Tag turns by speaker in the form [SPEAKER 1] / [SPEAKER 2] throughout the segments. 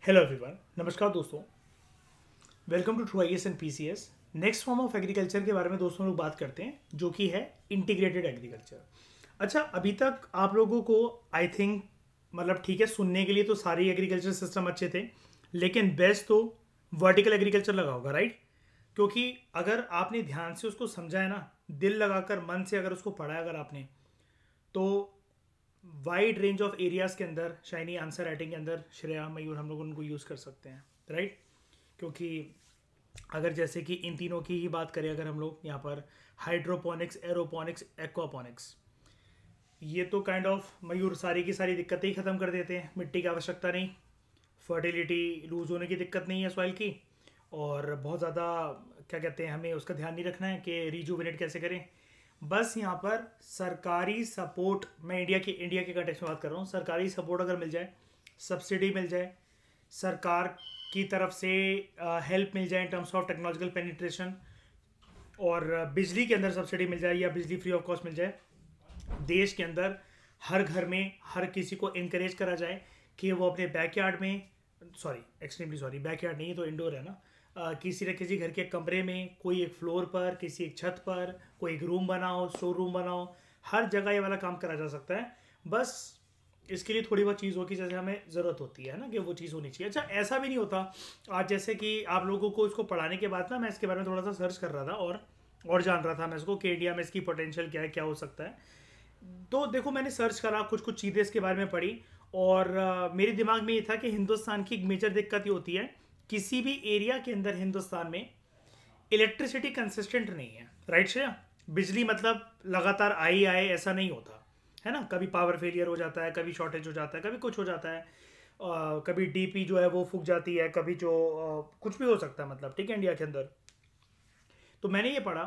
[SPEAKER 1] Hello everyone, नमस्कार दोस्तों। Welcome to true IAS and PCS. Next form of agriculture के बारे में दोस्तों लोग बात करते हैं, जो कि है इंटीग्रेटेड एग्रीकल्चर। अच्छा, अभी तक आप लोगों को आई थिंक मतलब ठीक है, सुनने के लिए तो सारी एग्रीकल्चर सिस्टम अच्छे थे, लेकिन बेस्ट तो वर्टिकल एग्रीकल्चर लगा होगा, राइट? क्योंकि अगर आपने ध्यान से उसको समझा है ना, दिल लगाकर मन से अगर उसको पढ़ा है अगर आपने, तो वाइड रेंज ऑफ एरियाज के अंदर शाइनी आंसर राइटिंग के अंदर श्रेया मयूर हम लोग उनको यूज़ कर सकते हैं, राइट? क्योंकि अगर जैसे कि इन तीनों की ही बात करें अगर हम लोग यहाँ पर हाइड्रोपोनिक्स, एरोपोनिक्स, एक्वापोनिक्स, ये तो काइंड ऑफ मयूर सारी की सारी दिक्कतें ही ख़त्म कर देते हैं। मिट्टी की आवश्यकता नहीं, फर्टिलिटी लूज होने की दिक्कत नहीं है सॉइल की, और बहुत ज़्यादा क्या कहते हैं, हमें उसका ध्यान नहीं रखना है कि रिजुविनेट कैसे करें। बस यहाँ पर सरकारी सपोर्ट, मैं इंडिया के कंटेक्स्ट में बात कर रहा हूँ, सरकारी सपोर्ट अगर मिल जाए, सब्सिडी मिल जाए, सरकार की तरफ से हेल्प मिल जाए in terms of technological penetration, और बिजली के अंदर सब्सिडी मिल जाए या बिजली फ्री ऑफ कॉस्ट मिल जाए, देश के अंदर हर घर में हर किसी को इनकरेज करा जाए कि वो अपने बैकयार्ड में, सॉरी एक्सट्रीमली सॉरी, बैकयार्ड नहीं, ये तो इंडोर है ना, किसी न किसी घर के कमरे में, कोई एक फ्लोर पर, किसी एक छत पर, कोई एक रूम बनाओ, स्टोर रूम बनाओ, हर जगह ये वाला काम करा जा सकता है। बस इसके लिए थोड़ी बहुत चीज़ होगी, जैसे हमें ज़रूरत होती है ना कि वो चीज़ होनी चाहिए। अच्छा, ऐसा भी नहीं होता। आज जैसे कि आप लोगों को इसको पढ़ाने के बाद ना, मैं इसके बारे में थोड़ा सा सर्च कर रहा था और जान रहा था मैं इसको कि इंडिया में इसकी पोटेंशियल क्या है, क्या हो सकता है। तो देखो, मैंने सर्च करा, कुछ कुछ चीज़ें इसके बारे में पढ़ी, और मेरे दिमाग में ये था कि हिंदुस्तान की एक मेजर दिक्कत ये होती है, किसी भी एरिया के अंदर हिंदुस्तान में इलेक्ट्रिसिटी कंसिस्टेंट नहीं है, राइट श्रेया? बिजली मतलब लगातार आई आए ऐसा नहीं होता है ना, कभी पावर फेलियर हो जाता है, कभी शॉर्टेज हो जाता है, कभी कुछ हो जाता है, कभी डीपी जो है वो फूक जाती है, कभी जो कुछ भी हो सकता है, मतलब ठीक है, इंडिया के अंदर। तो मैंने ये पढ़ा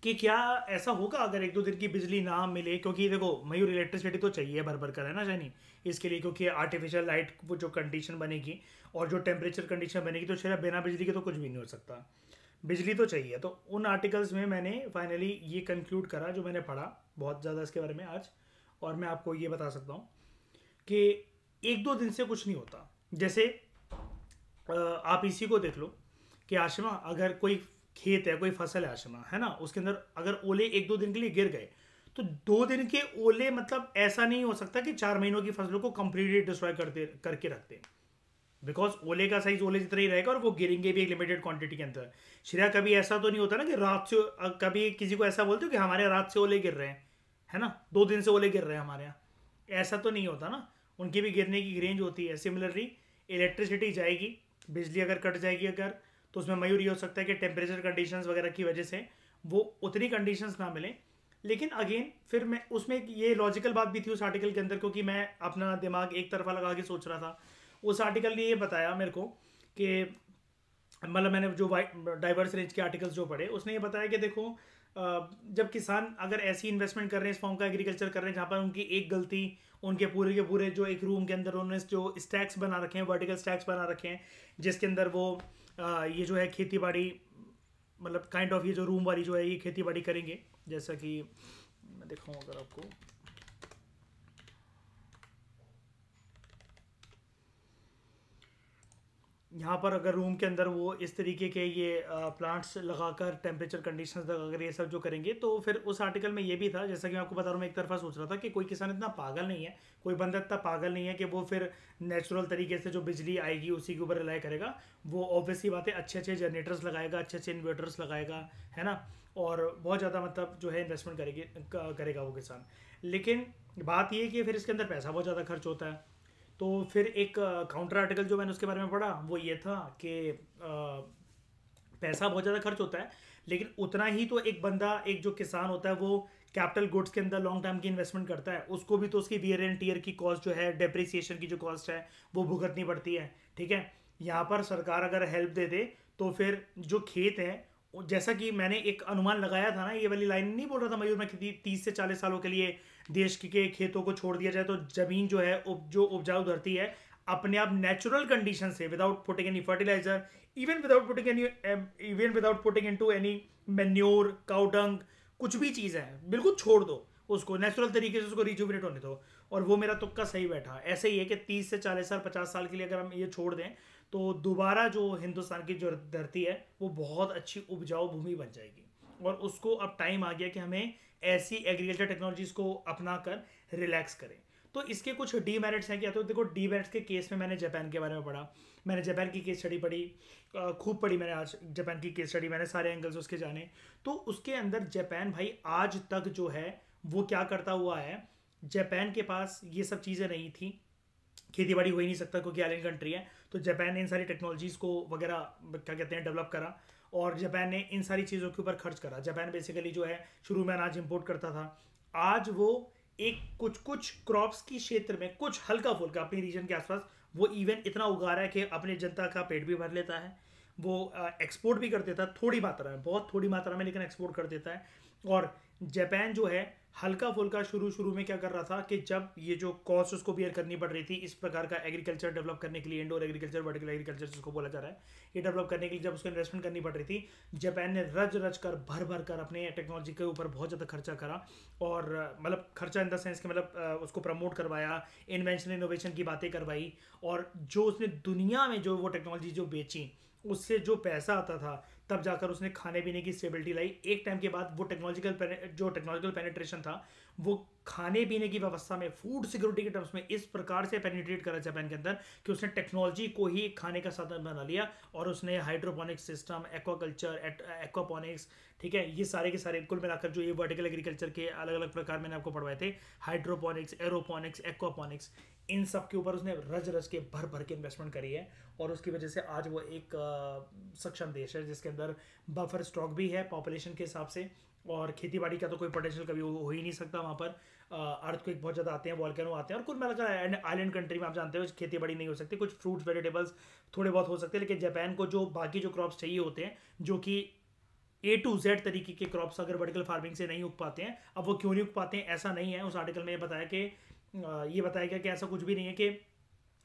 [SPEAKER 1] कि क्या ऐसा होगा अगर एक दो दिन की बिजली ना मिले, क्योंकि देखो मयूर, इलेक्ट्रिसिटी तो चाहिए भर भर कर, है ना जानी, इसके लिए, क्योंकि आर्टिफिशियल लाइट वो जो कंडीशन बनेगी और जो टेम्परेचर कंडीशन बनेगी, तो शायद बिना बिजली के तो कुछ भी नहीं हो सकता, बिजली तो चाहिए। तो उन आर्टिकल्स में मैंने फाइनली ये कंक्लूड करा, जो मैंने पढ़ा बहुत ज़्यादा इसके बारे में आज, और मैं आपको ये बता सकता हूँ कि एक दो दिन से कुछ नहीं होता। जैसे आप इसी को देख लो कि आशिमा, अगर कोई खेत है, कोई फसल है आशिमा, है ना, उसके अंदर अगर ओले एक दो दिन के लिए गिर गए, तो दो दिन के ओले मतलब ऐसा नहीं हो सकता कि 4 महीनों की फसलों को कंप्लीटली डिस्ट्रॉय करके रखते हैं। बिकॉज ओले का साइज ओले जितना ही रहेगा, और वो गिरेंगे भी एक लिमिटेड क्वांटिटी के अंदर। श्रेया, कभी ऐसा तो नहीं होता ना कि रात से, कभी किसी को ऐसा बोलते हो कि हमारे यहाँ रात से ओले गिर रहे हैं, है ना, 2 दिन से ओले गिर रहे हैं हमारे यहाँ, ऐसा तो नहीं होता ना, उनकी भी गिरने की रेंज होती है। सिमिलरली इलेक्ट्रिसिटी जाएगी, बिजली अगर कट जाएगी अगर, तो उसमें मयूर ये हो सकता है कि टेम्परेचर कंडीशंस वगैरह की वजह से वो उतनी कंडीशंस ना मिले। लेकिन अगेन फिर मैं उसमें ये लॉजिकल बात भी थी उस आर्टिकल के अंदर, क्योंकि मैं अपना दिमाग एक तरफा लगा के सोच रहा था। उस आर्टिकल ने ये बताया मेरे को कि मतलब मैंने जो डाइवर्स रेंज के आर्टिकल्स जो पढ़े, उसने ये बताया कि देखो, जब किसान अगर ऐसी इन्वेस्टमेंट कर रहे हैं, इस फॉर्म का एग्रीकल्चर कर रहे हैं जहाँ पर उनकी एक गलती, उनके पूरे के पूरे जो एक रूम के अंदर उन्होंने जो स्टैक्स बना रखे हैं, वर्टिकल स्टैक्स बना रखे हैं, जिसके अंदर वो ये जो है खेती बाड़ी, मतलब काइंड ऑफ ये जो रूम वाली जो है ये खेती बाड़ी करेंगे। जैसा कि मैं दिखाऊँ अगर आपको, यहाँ पर अगर रूम के अंदर वो इस तरीके के ये प्लांट्स लगाकर टेम्परेचर कंडीशंस लगाकर ये सब जो करेंगे, तो फिर उस आर्टिकल में ये भी था, जैसा कि मैं आपको बता रहा हूँ, मैं एक तरफा सोच रहा था कि कोई किसान इतना पागल नहीं है, कोई बंदा इतना पागल नहीं है कि वो फिर नेचुरल तरीके से जो बिजली आएगी उसी के ऊपर रिलाई करेगा। वो ऑब्वियसली बात है, अच्छे अच्छे जनरेटर्स लगाएगा, अच्छे अच्छे इन्वर्टर्स लगाएगा, है ना, और बहुत ज़्यादा मतलब जो है इन्वेस्टमेंट करेगा वो किसान। लेकिन बात ये है कि फिर इसके अंदर पैसा बहुत ज़्यादा खर्च होता है। तो फिर एक काउंटर आर्टिकल जो मैंने उसके बारे में पढ़ा, वो ये था कि पैसा बहुत ज़्यादा खर्च होता है, लेकिन उतना ही तो एक बंदा, एक जो किसान होता है, वो कैपिटल गुड्स के अंदर लॉन्ग टर्म की इन्वेस्टमेंट करता है, उसको भी तो उसकी वियर एंड टीयर की कॉस्ट जो है, डेप्रिसिएशन की जो कॉस्ट है, वो भुगतनी पड़ती है। ठीक है, यहाँ पर सरकार अगर हेल्प दे दे, तो फिर जो खेत है, जैसा कि मैंने एक अनुमान लगाया था ना, ये वाली लाइन नहीं बोल रहा था मयूर मैं कि 30 से 40 सालों के लिए देश के खेतों को छोड़ दिया जाए, तो जमीन जो है जो उपजाऊ धरती है, अपने आप नेचुरल कंडीशन से, without putting any fertiliser, even without putting into any manure, cow dung, कुछ भी चीज़ है, बिल्कुल छोड़ दो उसको, नेचुरल तरीके से उसको रिजुविनेट होने दो, और वो मेरा तुक्का सही बैठा। ऐसे ही है कि 30 से 40 साल 50 साल के लिए अगर हम ये छोड़ दें तो दोबारा जो हिंदुस्तान की जो धरती है वो बहुत अच्छी उपजाऊ भूमि बन जाएगी। और उसको अब टाइम आ गया कि हमें ऐसी एग्रीकल्चर टेक्नोलॉजीज को अपना कर रिलैक्स करें। तो इसके कुछ डीमेरिट्स हैं। क्या तो देखो, डीमेरिट्स के केस में मैंने जापान के बारे में पढ़ा, मैंने जापान की केस स्टडी पढ़ी, खूब पढ़ी मैंने आज जापान की केस स्टडी, मैंने सारे एंगल्स उसके जाने। तो उसके अंदर जापान भाई आज तक जो है वो क्या करता हुआ है, जापान के पास ये सब चीज़ें नहीं थी, खेती बाड़ी हो ही नहीं सकता क्योंकि आइलैंड कंट्री है। तो जापान ने इन सारी टेक्नोलॉजीज़ को वगैरह क्या कहते हैं डेवलप करा, और जापान ने इन सारी चीज़ों के ऊपर खर्च करा। जापान बेसिकली जो है शुरू में अनाज इंपोर्ट करता था, आज वो एक कुछ कुछ क्रॉप्स की क्षेत्र में कुछ हल्का फुल्का अपने रीजन के आसपास वो इवन इतना उगा रहा है कि अपने जनता का पेट भी भर लेता है। वो एक्सपोर्ट भी कर देता है थोड़ी मात्रा में, बहुत थोड़ी मात्रा में, लेकिन एक्सपोर्ट कर देता है। और जापान जो है हल्का फुल्का शुरू शुरू में क्या कर रहा था कि जब ये जो कॉस्ट उसको बियर करनी पड़ रही थी इस प्रकार का एग्रीकल्चर डेवलप करने के लिए, इंडोर एग्रीकल्चर वर्टिकल एग्रीकल्चर जिसको बोला जा रहा है, ये डेवलप करने के लिए जब उसको इन्वेस्टमेंट करनी पड़ रही थी, जापान ने रज रज कर भर भर कर अपने टेक्नोलॉजी के ऊपर बहुत ज़्यादा खर्चा करा। और मतलब खर्चा इन द सेंस कि मतलब उसको प्रमोट करवाया, इन्वेंशन इनोवेशन की बातें करवाई, और जो उसने दुनिया में जो वो टेक्नोलॉजी जो बेची उससे जो पैसा आता था तब जाकर उसने खाने पीने की स्टेबिलिटी लाई। एक टाइम के बाद वो टेक्नोलॉजिकल पेनिट्रेशन था वो खाने पीने की व्यवस्था में, फूड सिक्योरिटी के टर्म्स में इस प्रकार से पेनिट्रेट करा जापान के अंदर कि उसने टेक्नोलॉजी को ही खाने का साधन बना लिया। और उसने हाइड्रोपोनिक्स सिस्टम, एक्वाकल्चर, एक्वापोनिक्स, ठीक है, ये सारे के सारे कुल मिलाकर जो ये वर्टिकल एग्रीकल्चर के अलग अलग प्रकार मैंने आपको पढ़वाए थे, हाइड्रोपोनिक्स, एरोपोनिक्स, एक्वापोनिक्स, इन सब के ऊपर उसने रज रज के भर भर के इन्वेस्टमेंट करी है। और उसकी वजह से आज वो एक सक्षम देश है जिसके अंदर बफर स्टॉक भी है पॉपुलेशन के हिसाब से, और खेती बाड़ी का तो कोई पोटेंशियल कभी हो ही नहीं सकता वहाँ पर। अर्थक्वेक बहुत ज़्यादा आते हैं, वॉल्केनो आते हैं, और कुल मिलाकर आइलैंड कंट्री में आप जानते हो खेती बाड़ी नहीं हो सकती, कुछ फ्रूट्स वेजिटेबल्स थोड़े बहुत हो सकते हैं, लेकिन जापान को जो बाकी जो क्रॉप्स चाहिए होते हैं, जो कि A to Z तरीके के क्रॉप्स अगर वर्टिकल फार्मिंग से नहीं उग पाते हैं, अब वो क्यों नहीं उग पाते हैं ऐसा नहीं है। उस आर्टिकल में ये बताया गया कि ऐसा कुछ भी नहीं है कि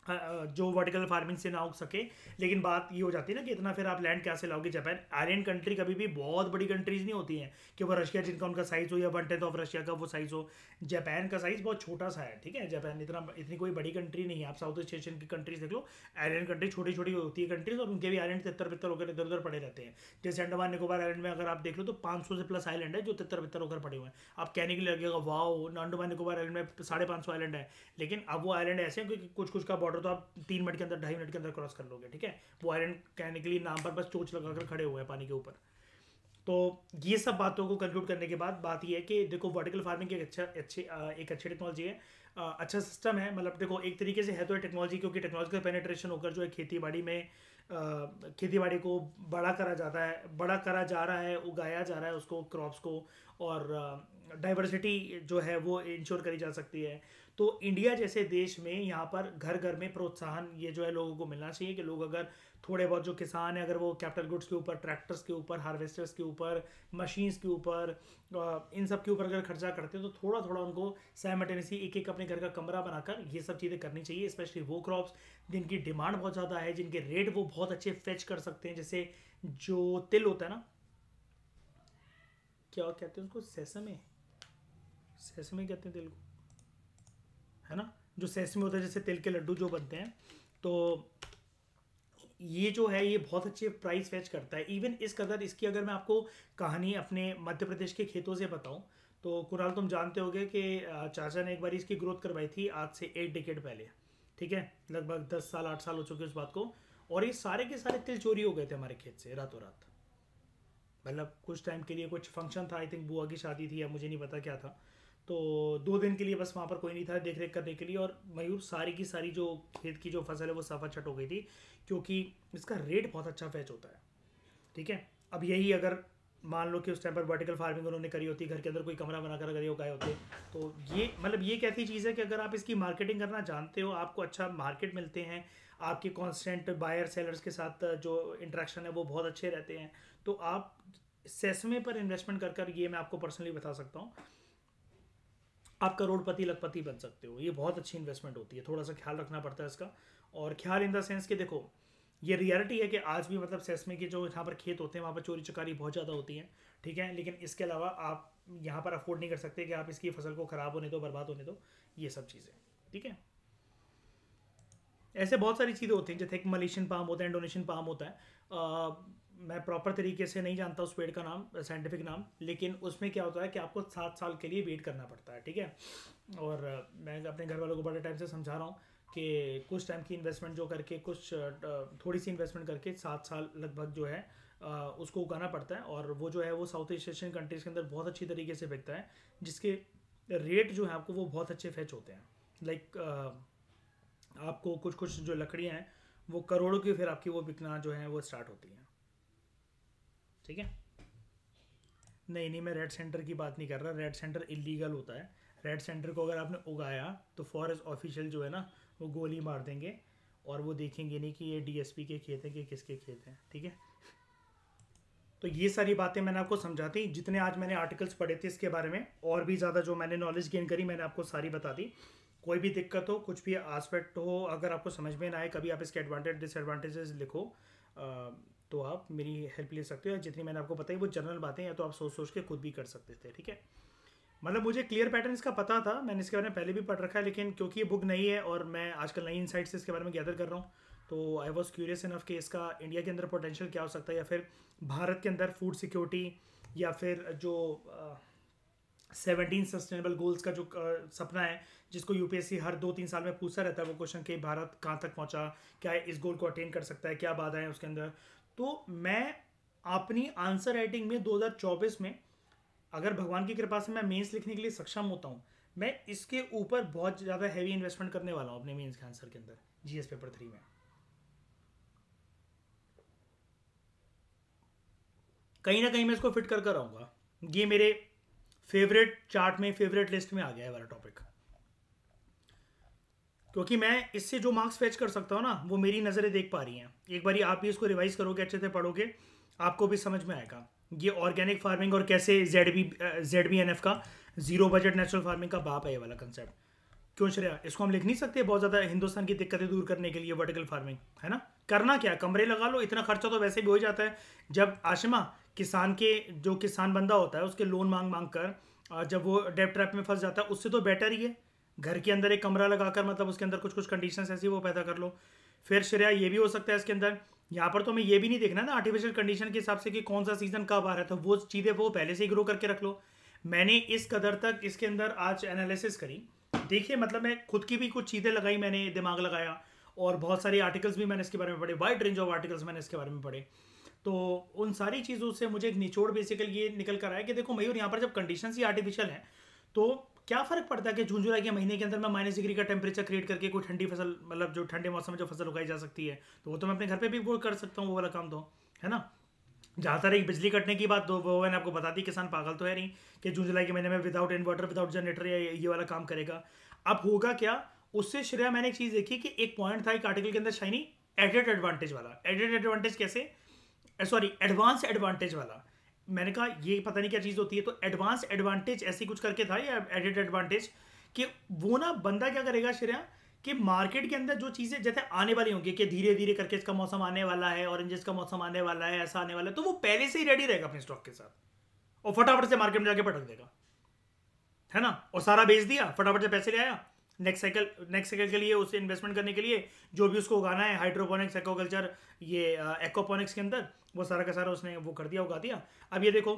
[SPEAKER 1] जो वर्टिकल फार्मिंग से ना उग सके, लेकिन बात ये हो जाती है ना कि इतना फिर आप लैंड कैसे लाओगे। जापान आइलैंड कंट्री कभी भी बहुत बड़ी कंट्रीज नहीं होती हैं कि वो रशिया जिनका उनका साइज हो या 1/10 ऑफ रशिया का वो साइज हो। जापान का साइज बहुत छोटा सा है, ठीक है, जापान इतनी कोई बड़ी कंट्री नहीं है। आप साउथ ईस्ट एशियन की कंट्रीज देख लो, आइलैंड कंट्री छोटी छोटी होती है कंट्रीज, और उनके भी आइलैंड तितर बितर होकर इधर उधर पड़े रहते हैं। जैसे अंडमान निकोबार आइलैंड में अगर आप देख लो तो 500 से प्लस आइलैंड है जो तितर बितर होकर पड़े हुए हैं। आप कहने के लिए लगेगा वाओ, अंडमान निकोबार आइलैंड में 550 आइलैंड है, लेकिन अब वो आइलैंड ऐसे हैं क्योंकि कुछ कुछ का बॉर्डर तो आप 3 मिनट के अंदर, 2.5 मिनट के अंदर क्रॉस कर लोगे, ठीक है। वो आयरन कहने के लिए नाम पर बस चोंच लगाकर खड़े हुए हैं पानी के ऊपर। तो ये सब बातों को कंक्लूड करने के बाद बात ये है कि देखो वर्टिकल फार्मिंग एक अच्छी टेक्नोलॉजी है, अच्छा सिस्टम है। मतलब देखो एक तरीके से है तो टेक्नोलॉजी, क्योंकि टेक्नोलॉजी का पेनिट्रेशन होकर जो है खेती बाड़ी में खेती बाड़ी को बड़ा करा जाता है, बड़ा करा जा रहा है, उगाया जा रहा है उसको, क्रॉप्स को, और डाइवर्सिटी जो है वो इंश्योर करी जा सकती है। तो इंडिया जैसे देश में यहाँ पर घर घर में प्रोत्साहन ये जो है लोगों को मिलना चाहिए कि लोग अगर थोड़े बहुत जो किसान है अगर वो कैपिटल गुड्स के ऊपर, ट्रैक्टर्स के ऊपर, हार्वेस्टर्स के ऊपर, मशीन्स के ऊपर, इन सब के ऊपर अगर खर्चा करते हैं तो थोड़ा थोड़ा उनको साइमल्टेनियसली एक एक अपने घर का कमरा बनाकर ये सब चीज़ें करनी चाहिए। स्पेशली वो क्रॉप्स जिनकी डिमांड बहुत ज़्यादा है, जिनके रेट वो बहुत अच्छे फेच कर सकते हैं, जैसे जो तिल होता है ना, क्या कहते हैं उसको, सेसमे, सेसमे कहते हैं तिल को, है ना, जो सेसमे होता है, जैसे तिल के लड्डू जो बनते हैं, तो ये जो है ये बहुत अच्छे प्राइस फेच करता है। इवन इस कदर इसकी अगर मैं आपको कहानी अपने मध्य प्रदेश के खेतों से बताऊं तो कुणाल तुम जानते होगे कि चाचा ने एक बार इसकी ग्रोथ करवाई थी आज से 1 डिकेड पहले, ठीक है, लगभग 10 साल 8 साल हो चुके उस बात को, और ये सारे के सारे तिल चोरी हो गए थे हमारे खेत से रातों रात। मतलब कुछ टाइम के लिए कुछ फंक्शन था, आई थिंक बुआ की शादी थी या मुझे नहीं पता क्या था, तो 2 दिन के लिए बस वहाँ पर कोई नहीं था देख रेख करने के लिए, और मयूर सारी की सारी जो खेत की जो फसल है वो सफा छट हो गई थी, क्योंकि इसका रेट बहुत अच्छा फैच होता है, ठीक है। अब यही अगर मान लो कि उस टाइम पर वर्टिकल फार्मिंग उन्होंने करी होती, घर के अंदर कोई कमरा बनाकर अगर ये उगाए होते, तो ये मतलब ये कैसी चीज़ है कि अगर आप इसकी मार्केटिंग करना जानते हो, आपको अच्छा मार्केट मिलते हैं, आपके कांस्टेंट बायर सेलर्स के साथ जो इंटरेक्शन है वो बहुत अच्छे रहते हैं, तो आप सेसमे पर इन्वेस्टमेंट कर ये मैं आपको पर्सनली बता सकता हूँ, आप करोड़पति लखपति बन सकते हो। ये बहुत अच्छी इन्वेस्टमेंट होती है, थोड़ा सा ख्याल रखना पड़ता है इसका, और ख्याल इन द सेंस कि देखो ये रियलिटी है कि आज भी मतलब सेसमे के जो यहाँ पर खेत होते हैं वहाँ पर चोरी चकारी बहुत ज़्यादा होती है, ठीक है, लेकिन इसके अलावा आप यहाँ पर अफोर्ड नहीं कर सकते कि आप इसकी फसल को ख़राब होने दो, बर्बाद होने दो, ये सब चीज़ें। ठीक है, ऐसे बहुत सारी चीज़ें होती हैं, जैसे एक मलेशियन पाम होता है, इंडोनेशियन पाम होता है। मैं प्रॉपर तरीके से नहीं जानता उस पेड़ का नाम, साइंटिफिक नाम, लेकिन उसमें क्या होता है कि आपको 7 साल के लिए वेट करना पड़ता है। ठीक है, और मैं अपने घर वालों को बड़े टाइम से समझा रहा हूँ कि कुछ टाइम की इन्वेस्टमेंट जो करके, कुछ थोड़ी सी इन्वेस्टमेंट करके 7 साल लगभग जो है उसको उगाना पड़ता है। और वो जो है वो साउथ ईस्ट एशियन कंट्रीज़ के अंदर बहुत अच्छी तरीके से बिकता है, जिसके रेट जो है आपको वो बहुत अच्छे फैच होते हैं। लाइक आपको कुछ कुछ जो लकड़ियाँ हैं वो करोड़ों की फिर आपकी वो बिकना जो है वो स्टार्ट होती हैं। ठीक है, नहीं नहीं, मैं रेड सेंटर की बात नहीं कर रहा, रेड सेंटर इलीगल होता है। रेड सेंटर को अगर आपने उगाया तो फॉरेस्ट ऑफिशियल जो है ना वो गोली मार देंगे, और वो देखेंगे नहीं कि ये डीएसपी के खेत हैं कि किसके खेत हैं। ठीक है, तो ये सारी बातें मैंने आपको समझाती, जितने आज मैंने आर्टिकल्स पढ़े थे इसके बारे में, और भी ज़्यादा जो मैंने नॉलेज गेन करी मैंने आपको सारी बता दी। कोई भी दिक्कत हो, कुछ भी आस्पेक्ट हो, अगर आपको समझ में ना आए, कभी आप इसके एडवांटेज डिसएडवांटेजेस लिखो, तो आप मेरी हेल्प ले सकते हो। जितनी मैंने आपको बताई वो जनरल बातें, या तो आप सोच सोच के खुद भी कर सकते थे। ठीक है, मतलब मुझे क्लियर पैटर्न इसका पता था, मैंने इसके बारे में पहले भी पढ़ रखा है, लेकिन क्योंकि ये बुक नहीं है और मैं आजकल नई इनसाइट्स इसके बारे में गैदर कर रहा हूँ, तो आई वॉज क्यूरियस इनफ कि इसका इंडिया के अंदर पोटेंशियल क्या हो सकता है, या फिर भारत के अंदर फूड सिक्योरिटी, या फिर जो 17 सस्टेनेबल गोल्स का जो सपना है, जिसको यूपीएससी हर 2-3 साल में पूछता रहता है वो क्वेश्चन कि भारत कहाँ तक पहुँचा, क्या इस गोल को अटेन कर सकता है, क्या बाधाएं हैं उसके अंदर। तो मैं अपनी आंसर राइटिंग में 2024 में, अगर भगवान की कृपा से मैं मेंस लिखने के लिए सक्षम होता हूँ, मैं इसके ऊपर बहुत ज़्यादा हैवी इन्वेस्टमेंट करने वाला हूँ अपने मेंस के आंसर के अंदर, जीएस पेपर 3 में। कहीं ना कहीं मैं इसको फिट कर कर आऊँगा। ये मेरे फेवरेट चार्ट में, फेवरेट लिस्ट में आ गया है वाला टॉपिक, क्योंकि मैं इससे जो मार्क्स फेच कर सकता हूँ ना वो मेरी नज़रें देख पा रही हैं। एक बार आप भी इसको रिवाइज करोगे, अच्छे से पढ़ोगे, आपको भी समझ में आएगा ये ऑर्गेनिक फार्मिंग और कैसे ZBNF का जीरो बजट नेचुरल फार्मिंग का बाप है ये वाला कंसेप्ट। क्यों श्रेया, इसको हम लिख नहीं सकते बहुत ज़्यादा हिंदुस्तान की दिक्कतें दूर करने के लिए? वर्टिकल फार्मिंग है ना, करना क्या, कमरे लगा लो, इतना खर्चा तो वैसे भी हो जाता है। जब आशिमा किसान के, जो किसान बंदा होता है उसके लोन मांग मांग कर जब वो डेब्ट ट्रैप में फंस जाता है, उससे तो बेटर ही है घर के अंदर एक कमरा लगाकर, मतलब उसके अंदर कुछ कुछ कंडीशंस ऐसी वो पैदा कर लो। फिर श्रेया ये भी हो सकता है इसके अंदर, यहाँ पर तो हमें ये भी नहीं देखना ना आर्टिफिशियल कंडीशन के हिसाब से कि कौन सा सीजन कब आ रहा है, तो वो चीज़ें वो पहले से ही ग्रो करके रख लो। मैंने इस कदर तक इसके अंदर आज एनालिसिस करी, देखिए मतलब मैं खुद की भी कुछ चीज़ें लगाई, मैंने दिमाग लगाया, और बहुत सारे आर्टिकल्स भी मैंने इसके बारे में पढ़े, वाइड रेंज ऑफ आर्टिकल्स मैंने इसके बारे में पढ़े। तो उन सारी चीज़ों से मुझे एक निचोड़ बेसिकली ये निकल कर आया कि देखो मयूर, यहाँ पर जब कंडीशंस ही आर्टिफिशियल हैं तो क्या फ़र्क पड़ता है कि जून जुलाई के महीने के अंदर मैं -डिग्री का टेम्परेचर क्रिएट करके कोई ठंडी फसल, मतलब जो ठंडे मौसम में जो फसल उगाई जा सकती है, तो वो तो मैं अपने घर पे भी वो कर सकता हूँ, वो वाला काम तो है ना। जहाँ तक एक बिजली कटने की बात, तो वो मैंने आपको बता दी, किसान पागल तो है नहीं कि जून जुलाई के महीने में विदाउट इन्वर्टर, विदाउट जनरेटर ये वाला काम करेगा। अब होगा क्या उससे श्रेया, मैंने एक चीज़ देखी कि एक पॉइंट था एक आर्टिकल के अंदर शाइनी, एडेड एडवांटेज वाला। एडेड एडवांटेज कैसे, सॉरी एडवांस एडवांटेज वाला। मैंने कहा ये पता नहीं क्या चीज़ होती है, तो एडवांस एडवांटेज ऐसी कुछ करके था, या एडेड एडवांटेज, कि वो ना बंदा क्या करेगा श्रेया, कि मार्केट के अंदर जो चीज़ें जैसे आने वाली होंगी कि धीरे धीरे करके इसका मौसम आने वाला है, ऑरेंजेस का मौसम आने वाला है, ऐसा आने वाला है, तो वो पहले से ही रेडी रहेगा अपने स्टॉक के साथ, और फटाफट से मार्केट में जाके पटक देगा, है ना। और सारा बेच दिया, फटाफट से पैसे ले आया, नेक्स्ट साइकिल के लिए उसे इन्वेस्टमेंट करने के लिए जो भी उसको उगाना है, हाइड्रोपोनिक्स, एक्वाकल्चर, ये एक्वापोनिक्स के अंदर, वो सारा का सारा उसने वो कर दिया, उगा दिया। अब ये देखो,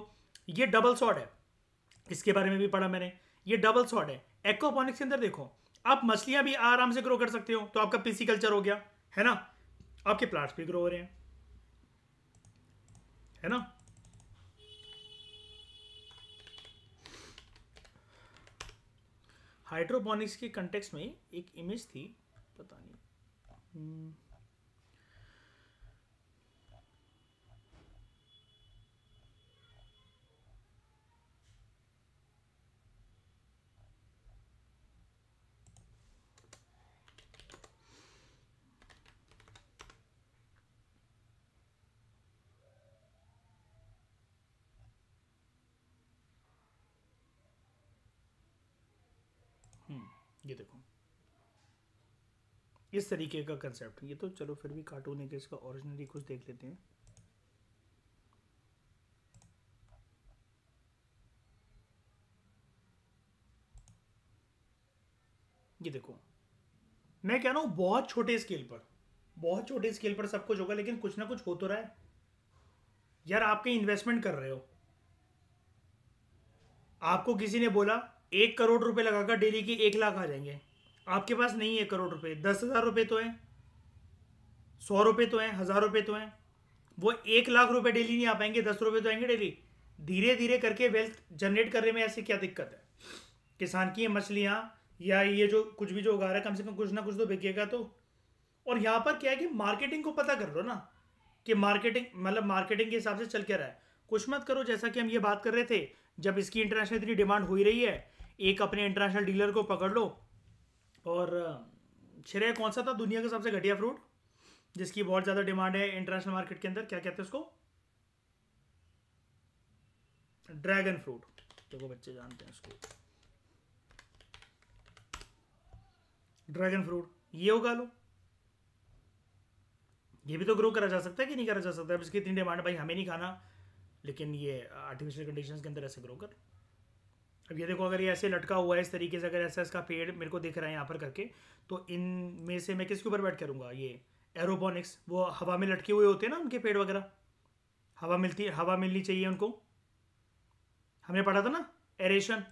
[SPEAKER 1] ये डबल सॉर्ड है, इसके बारे में भी पढ़ा मैंने, ये डबल सॉर्ड है। एक्वापोनिक्स के अंदर देखो, आप मछलियां भी आराम से ग्रो कर सकते हो, तो आपका पीसी कल्चर हो गया, है ना, आपके प्लांट्स भी ग्रो हो रहे हैं, है ना। हाइड्रोपोनिक्स के कंटेक्स्ट में एक इमेज थी, पता नहीं, ये देखो इस तरीके का कंसेप्ट। ये तो चलो फिर भी कार्टून है कि इसका ओरिजिनली कुछ देख लेते हैं। ये देखो, मैं कह रहा हूँ बहुत छोटे स्केल पर, बहुत छोटे स्केल पर सब कुछ होगा, लेकिन कुछ ना कुछ हो तो रहा है यार। आप कहीं इन्वेस्टमेंट कर रहे हो, आपको किसी ने बोला 1 करोड़ रुपए लगाकर डेली की 1 लाख आ जाएंगे, आपके पास नहीं है 1 करोड़ रुपए, 10,000 रुपए तो हैं, 100 रुपए तो हैं, 1,000 रुपए तो हैं। वो 1 लाख रुपए डेली नहीं आ पाएंगे, 10 रुपए तो आएंगे डेली। धीरे धीरे करके वेल्थ जनरेट करने में ऐसी क्या दिक्कत है? किसान की ये मछलियाँ या ये जो कुछ भी जो उगा रहा है, कम से कम कुछ ना कुछ तो बिकेगा तो। और यहाँ पर क्या है कि मार्केटिंग को पता कर लो ना, कि मार्केटिंग मतलब मार्केटिंग के हिसाब से चल क्या रहा है। कुछ मत करो, जैसा कि हम ये बात कर रहे थे, जब इसकी इंटरनेशनल इतनी डिमांड हो ही रही है, एक अपने इंटरनेशनल डीलर को पकड़ लो। और श्रेय कौन सा था दुनिया का सबसे घटिया फ्रूट जिसकी बहुत ज़्यादा डिमांड है इंटरनेशनल मार्केट के अंदर, क्या कहते हैं उसको? Dragon fruit. देखो बच्चे जानते हैं उसको, ड्रैगन फ्रूट। ये उगा लो, ये भी तो ग्रो करा जा सकता है कि नहीं करा जा सकता? अब इसकी इतनी डिमांड है भाई, हमें नहीं खाना, लेकिन ये आर्टिफिशियल कंडीशंस के अंदर ऐसे ग्रो कर। अब ये देखो, अगर ये ऐसे लटका हुआ है इस तरीके से, अगर ऐसा इसका पेड़ मेरे को दिख रहा है यहाँ पर करके, तो इन में से मैं किसके ऊपर बैठ करूँगा? ये एरोपोनिक्स, वो हवा में लटके हुए होते हैं ना उनके पेड़ वगैरह, हवा मिलती है, हवा मिलनी चाहिए उनको, हमने पढ़ा था ना, एरेशन,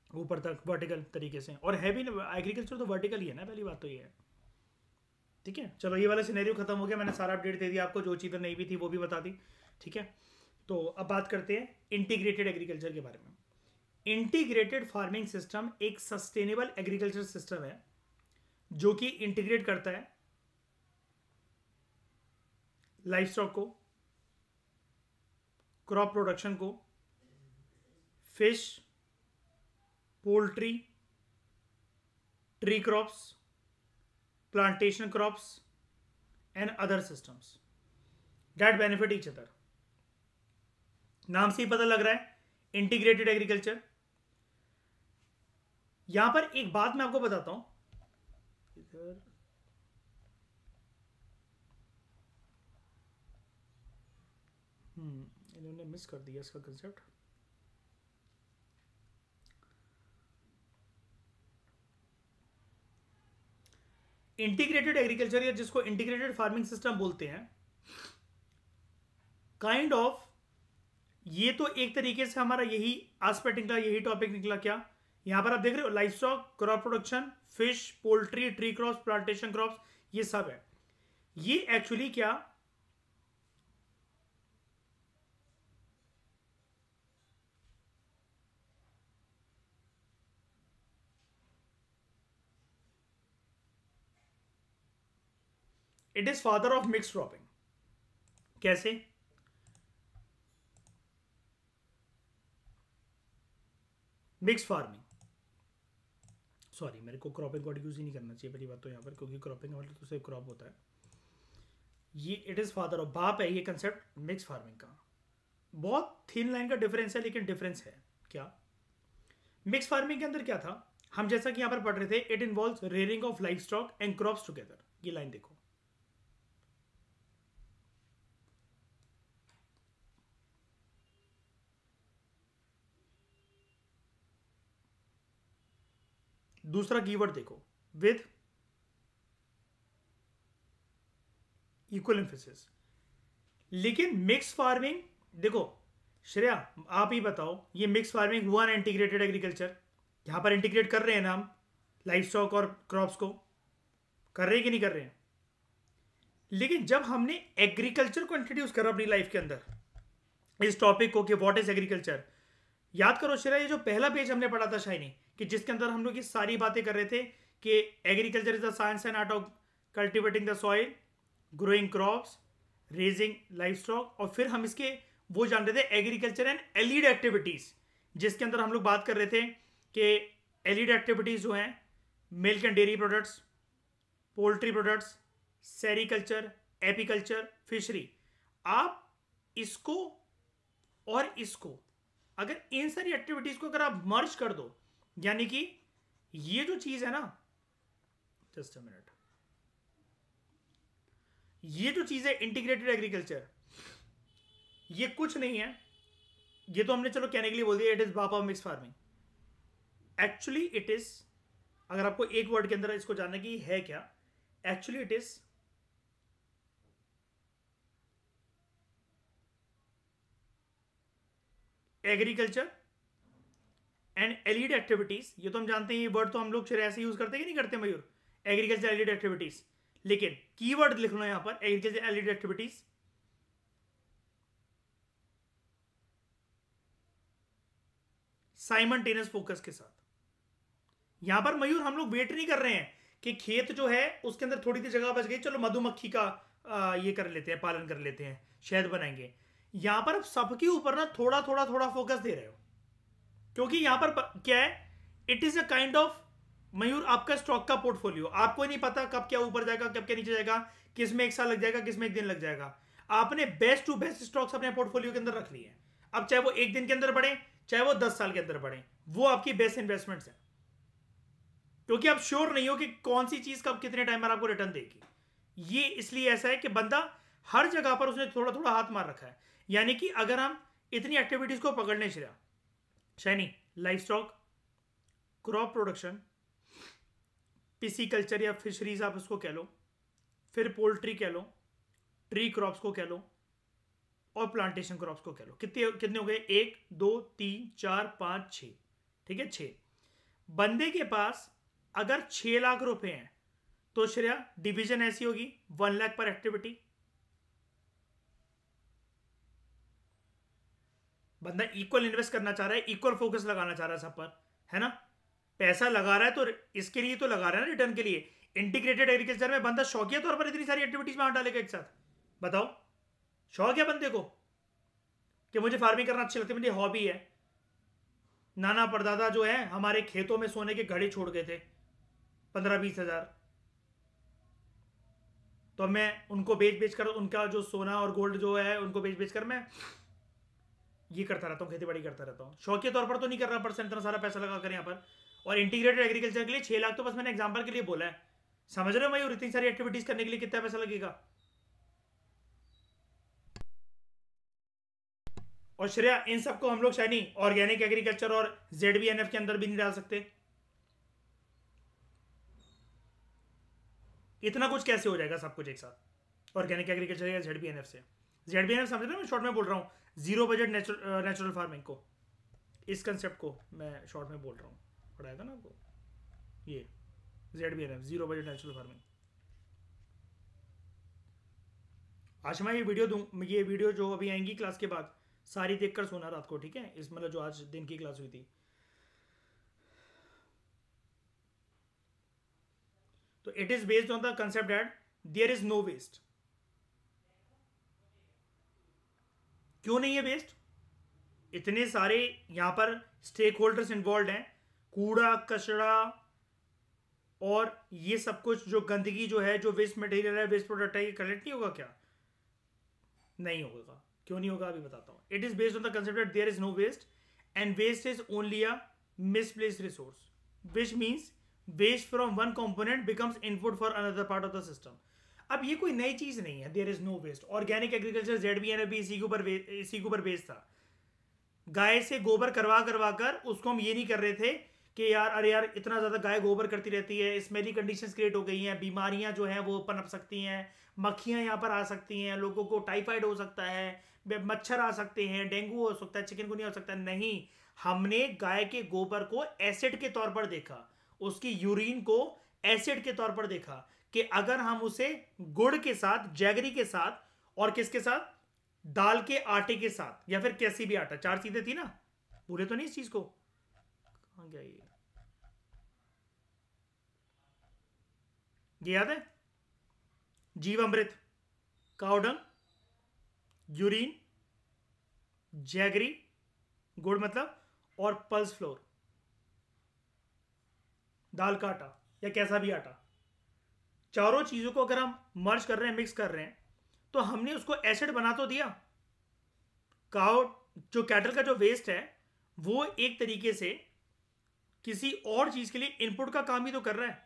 [SPEAKER 1] ऊपर तक वर्टिकल तरीके से। और है भी एग्रीकल्चर तो वर्टिकल ही है ना, पहली बात तो ये है। ठीक है, चलो ये वाला सिनेरियो खत्म हो गया, मैंने सारा अपडेट दे दिया आपको, जो चीज़ें नहीं भी थी वो भी बता दी। ठीक है, तो अब बात करते हैं इंटीग्रेटेड एग्रीकल्चर के बारे में। इंटीग्रेटेड फार्मिंग सिस्टम एक सस्टेनेबल एग्रीकल्चर सिस्टम है जो कि इंटीग्रेट करता है लाइफ स्टॉक को, क्रॉप प्रोडक्शन को, fish, poultry, tree crops, plantation crops and other systems that benefit each other. नाम से ही पता लग रहा है इंटीग्रेटेड एग्रीकल्चर। यहां पर एक बात मैं आपको बताता हूं, इधर इन्होंने मिस कर दिया इसका कंसेप्ट। इंटीग्रेटेड एग्रीकल्चर या जिसको इंटीग्रेटेड फार्मिंग सिस्टम बोलते हैं, काइंड ऑफ ये तो एक तरीके से हमारा यही एस्पेक्ट निकला, यही टॉपिक निकला। क्या यहां पर आप देख रहे हो? Life stock, crop production, fish, poultry, tree crops, plantation crops, ये सब है। ये एक्चुअली क्या, it is father of mix cropping. कैसे? मिक्स फार्मिंग, सॉरी मेरे को क्रॉपिंग वर्ड यूज ही नहीं करना चाहिए पहली बात तो यहाँ पर, क्योंकि क्रॉपिंग का मतलब तो सिर्फ क्रॉप होता है। ये इट इज फादर ऑफ, बाप है ये कंसेप्ट मिक्स फार्मिंग का। बहुत थिन लाइन का डिफरेंस है, लेकिन डिफरेंस है। क्या मिक्स फार्मिंग के अंदर क्या था? हम जैसा कि यहां पर पढ़ रहे थे, it involves rearing of life stock and crops together. ये लाइन देखो, दूसरा कीवर्ड देखो, विद इक्वल एम्फेसिस। लेकिन मिक्स फार्मिंग देखो, श्रेया आप ही बताओ, ये मिक्स फार्मिंग हुआ ना इंटीग्रेटेड एग्रीकल्चर? यहां पर इंटीग्रेट कर रहे हैं ना हम लाइफ स्टॉक और क्रॉप्स को, कर रहे हैं कि नहीं कर रहे हैं? लेकिन जब हमने एग्रीकल्चर को इंट्रोड्यूस करा अपनी लाइफ के अंदर, इस टॉपिक को कि व्हाट इज एग्रीकल्चर, याद करो श्रेया, ये जो पहला पेज हमने पढ़ा था शाइनी, कि जिसके अंदर हम लोग ये सारी बातें कर रहे थे कि agriculture is the science and art of cultivating the soil, growing crops, raising life stock, और फिर हम इसके वो जान रहे थे एग्रीकल्चर एंड एलिड एक्टिविटीज, जिसके अंदर हम लोग बात कर रहे थे कि एलिड एक्टिविटीज जो हैं milk and dairy products, poultry products, sericulture, apiculture, fishery. आप इसको और इसको, अगर इन सारी एक्टिविटीज को अगर आप मर्ज कर दो, यानी कि ये जो चीज है ना, जस्ट अ मिनट, ये जो चीज है इंटीग्रेटेड एग्रीकल्चर, ये कुछ नहीं है, ये तो हमने चलो कहने के लिए बोल दिया इट इज बाप of mix farming. Actually it is, अगर आपको एक वर्ड के अंदर इसको जानना कि है क्या, actually it is agriculture and allied activities. ये तो हम जानते हैं, ये वर्ड तो हम लोग ऐसे यूज करते हैं कि नहीं करते मयूर, एग्रीकल्चर एलिड एक्टिविटीज। लेकिन कीवर्ड लिख लो यहां पर, एग्रीकल्चर एलिड एक्टिविटीज साइमल्टेनियस फोकस के साथ। यहां पर मयूर हम लोग वेट नहीं कर रहे हैं कि खेत जो है उसके अंदर थोड़ी सी जगह बच गई, चलो मधुमक्खी का ये कर लेते हैं, पालन कर लेते हैं, शहद बनाएंगे। यहां पर आप सबके ऊपर ना थोड़ा थोड़ा थोड़ा फोकस दे रहे हो, क्योंकि यहां पर क्या है, it is a kind of मयूर आपका स्टॉक का पोर्टफोलियो। आपको नहीं पता कब क्या ऊपर जाएगा, कब क्या नीचे जाएगा, किस में एक साल लग जाएगा, किस में एक दिन लग जाएगा। आपने बेस्ट टू बेस्ट स्टॉक्स अपने पोर्टफोलियो के अंदर रख लिए हैं। अब चाहे वो एक दिन के अंदर बढ़े, चाहे वो 10 साल के अंदर बढ़े, वो आपकी बेस्ट इन्वेस्टमेंट्स है, क्योंकि आप श्योर नहीं हो कि कौन सी चीज कब कितने टाइम पर आपको रिटर्न देगी। ये इसलिए ऐसा है कि बंदा हर जगह पर उसने थोड़ा थोड़ा हाथ मार रखा है। यानी कि अगर हम इतनी एक्टिविटीज को पकड़ने शैनी, life stock, crop production, pisciculture या फिशरीज आप उसको कह लो, फिर पोल्ट्री कह लो, ट्री क्रॉप्स को कह लो, और प्लांटेशन क्रॉप्स को कह लो, कितने कितने हो गए, 1 2 3 4 5 6, ठीक है 6। बंदे के पास अगर 6 लाख रुपए हैं तो श्रेया डिवीजन ऐसी होगी 1 लाख पर एक्टिविटी। बंदा इक्वल इन्वेस्ट करना चाह रहा है, इक्वल फोकस लगाना चाह रहा है सब पर, है ना। पैसा लगा रहा है तो इसके लिए तो लगा रहा है ना, रिटर्न के लिए। इंटीग्रेटेड एग्रीकल्चर में बंदा शौकिया तौर पर इतनी सारी एक्टिविटीज में हाथ डालेगा एक साथ, बताओ। शौक है बंदे को कि मुझे फार्मिंग करना अच्छी लगती है, मुझे हॉबी है। नाना परदादा जो है हमारे खेतों में सोने के घड़े छोड़ गए थे 15-20 हजार, तो मैं उनको बेच बेच कर, उनका जो सोना और गोल्ड जो है उनको बेच बेच कर मैं ये करता रहता हूँ, खेती बाड़ी करता रहता हूँ। शौकिया तौर पर तो नहीं कर रहा परसेंट, इतना सारा पैसा लगा कर यहाँ पर। और इंटीग्रेटेड एग्रीकल्चर के लिए 6 लाख तो बस मैंने एग्जांपल के लिए बोला है, समझ रहे हो मयूर। इतनी सारी एक्टिविटीज करने के लिए कितना पैसा लगेगा। और श्रेया इन सबको हम लोग शायनी ऑर्गेनिक एग्रीकल्चर और ZBNF के अंदर भी नहीं डाल सकते। इतना कुछ कैसे हो जाएगा सब कुछ एक साथ, ऑर्गेनिक एग्रीकल्चर या ZBNF से। ZBNF समझ रहे हो, मैं शॉर्ट में बोल रहा हूँ जीरो बजट नेचुरल फार्मिंग को, इस कंसेप्ट को मैं शॉर्ट में बोल रहा हूँ, पढ़ाया था ना आपको ये ZBNF, zero budget natural farming. आज मैं ये वीडियो दूँ, ये वीडियो जो अभी आएंगी क्लास के बाद सारी देखकर सोना रात को, ठीक है। इस मतलब जो आज दिन की क्लास हुई थी, तो it is based on the concept that there is no waste. क्यों नहीं है वेस्ट, इतने सारे यहां पर स्टेक होल्डर्स इन्वॉल्व हैं, कूड़ा कचरा और ये सब कुछ जो गंदगी जो है, जो वेस्ट मटेरियल है, वेस्ट प्रोडक्ट है, ये कलेक्ट नहीं होगा क्या, नहीं होगा। क्यों नहीं होगा अभी बताता हूं। It is based on the concept that there is no waste and waste is only a misplaced resource, which means waste from one component becomes input for another part of the system. अब ये कोई नई चीज नहीं है, there is no waste. Organic agriculture ZBNF भी इसी के ऊपर बेस्ड था। गाय से गोबर करवा करवा कर उसको हम ये नहीं कर रहे थे कि यार अरे यार इतना ज्यादा गाय गोबर करती रहती है, स्मेली कंडीशंस क्रिएट हो गई हैं, बीमारियां जो हैं वो पनप सकती हैं, मक्खियां यहाँ पर आ सकती हैं, लोगों को टाइफाइड हो सकता है, मच्छर आ सकते हैं, डेंगू हो सकता है, चिकनगुनिया हो सकता है। नहीं, हमने गाय के गोबर को एसिड के तौर पर देखा, उसकी यूरिन को एसिड के तौर पर देखा कि अगर हम उसे गुड़ के साथ, जैगरी के साथ और किसके साथ, दाल के आटे के साथ या फिर कैसी भी आटा, 4 चीजें थी ना, पूरे तो नहीं इस चीज को, कहां गया ये याद है, जीवामृत, काउडंग, यूरिन, जैगरी, गुड़ मतलब, और पल्स फ्लोर, दाल का आटा या कैसा भी आटा, चारों चीजों को अगर हम मर्ज कर रहे हैं, मिक्स कर रहे हैं, तो हमने उसको एसिड बना तो दिया। काउ जो कैटल का जो वेस्ट है वो एक तरीके से किसी और चीज के लिए इनपुट का काम ही तो कर रहा है।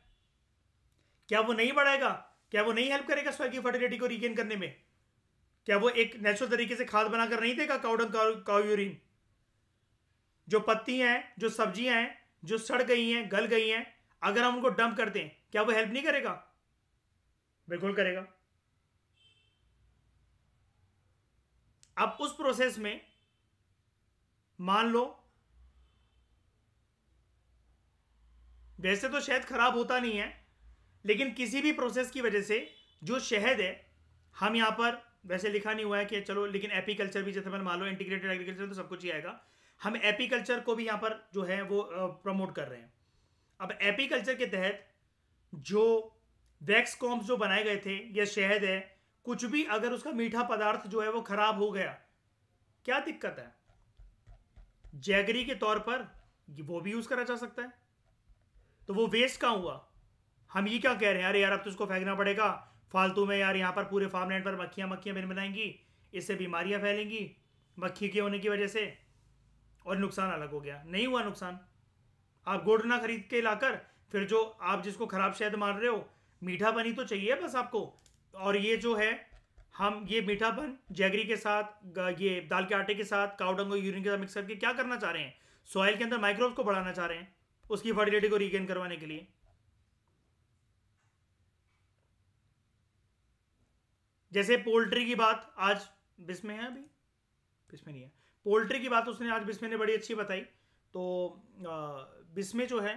[SPEAKER 1] क्या वो नहीं बढ़ाएगा, क्या वो नहीं हेल्प करेगा सॉइल की फर्टिलिटी को रीगेन करने में, क्या वो एक नेचुरल तरीके से खाद बनाकर नहीं देगा काउडंग, काउ यूरिन। जो पत्तियां हैं, जो सब्जियां हैं, जो सड़ गई हैं, गल गई हैं, अगर हम उनको डंप कर दें, क्या वो हेल्प नहीं करेगा? बिल्कुल करेगा। अब उस प्रोसेस में मान लो, वैसे तो शहद खराब होता नहीं है, लेकिन किसी भी प्रोसेस की वजह से जो शहद है, हम यहां पर वैसे लिखा नहीं हुआ है कि चलो, लेकिन एपीकल्चर भी, जैसे मान लो इंटीग्रेटेड एग्रीकल्चर तो सब कुछ ही आएगा, हम एपीकल्चर को भी यहां पर जो है वो प्रमोट कर रहे हैं। अब एपीकल्चर के तहत जो वैक्स कॉम्स जो बनाए गए थे या शहद है, कुछ भी अगर उसका मीठा पदार्थ जो है वो खराब हो गया, क्या दिक्कत है? जैगरी के तौर पर वो भी यूज करा जा सकता है। तो वो वेस्ट कहां हुआ? हम ये क्या कह रहे हैं, अरे यार अब तो उसको फेंकना पड़ेगा फालतू में, यार यहाँ पर पूरे फार्मलैंड पर मक्खियां मक्खियां बिन बनाएंगी, इससे बीमारियां फैलेंगी मक्खी के होने की वजह से, और नुकसान अलग हो गया। नहीं हुआ नुकसान। आप गुड़ ना खरीद के लाकर, फिर जो आप जिसको खराब शहद मार रहे हो, मीठापन ही तो चाहिए बस आपको। और ये जो है, हम ये मीठापन जैगरी के साथ, ये दाल के आटे के साथ, काउडंग और यूरिन के साथ मिक्स करके क्या करना चाह रहे हैं? सॉइल के अंदर माइक्रोब्स को बढ़ाना चाह रहे हैं, उसकी फर्टिलिटी को रीगेन करवाने के लिए। जैसे पोल्ट्री की बात आज बिस्म है, अभी बिस्म नहीं है, पोल्ट्री की बात उसने आज बिस्म ने बड़ी अच्छी बताई। तो बिस्म जो है,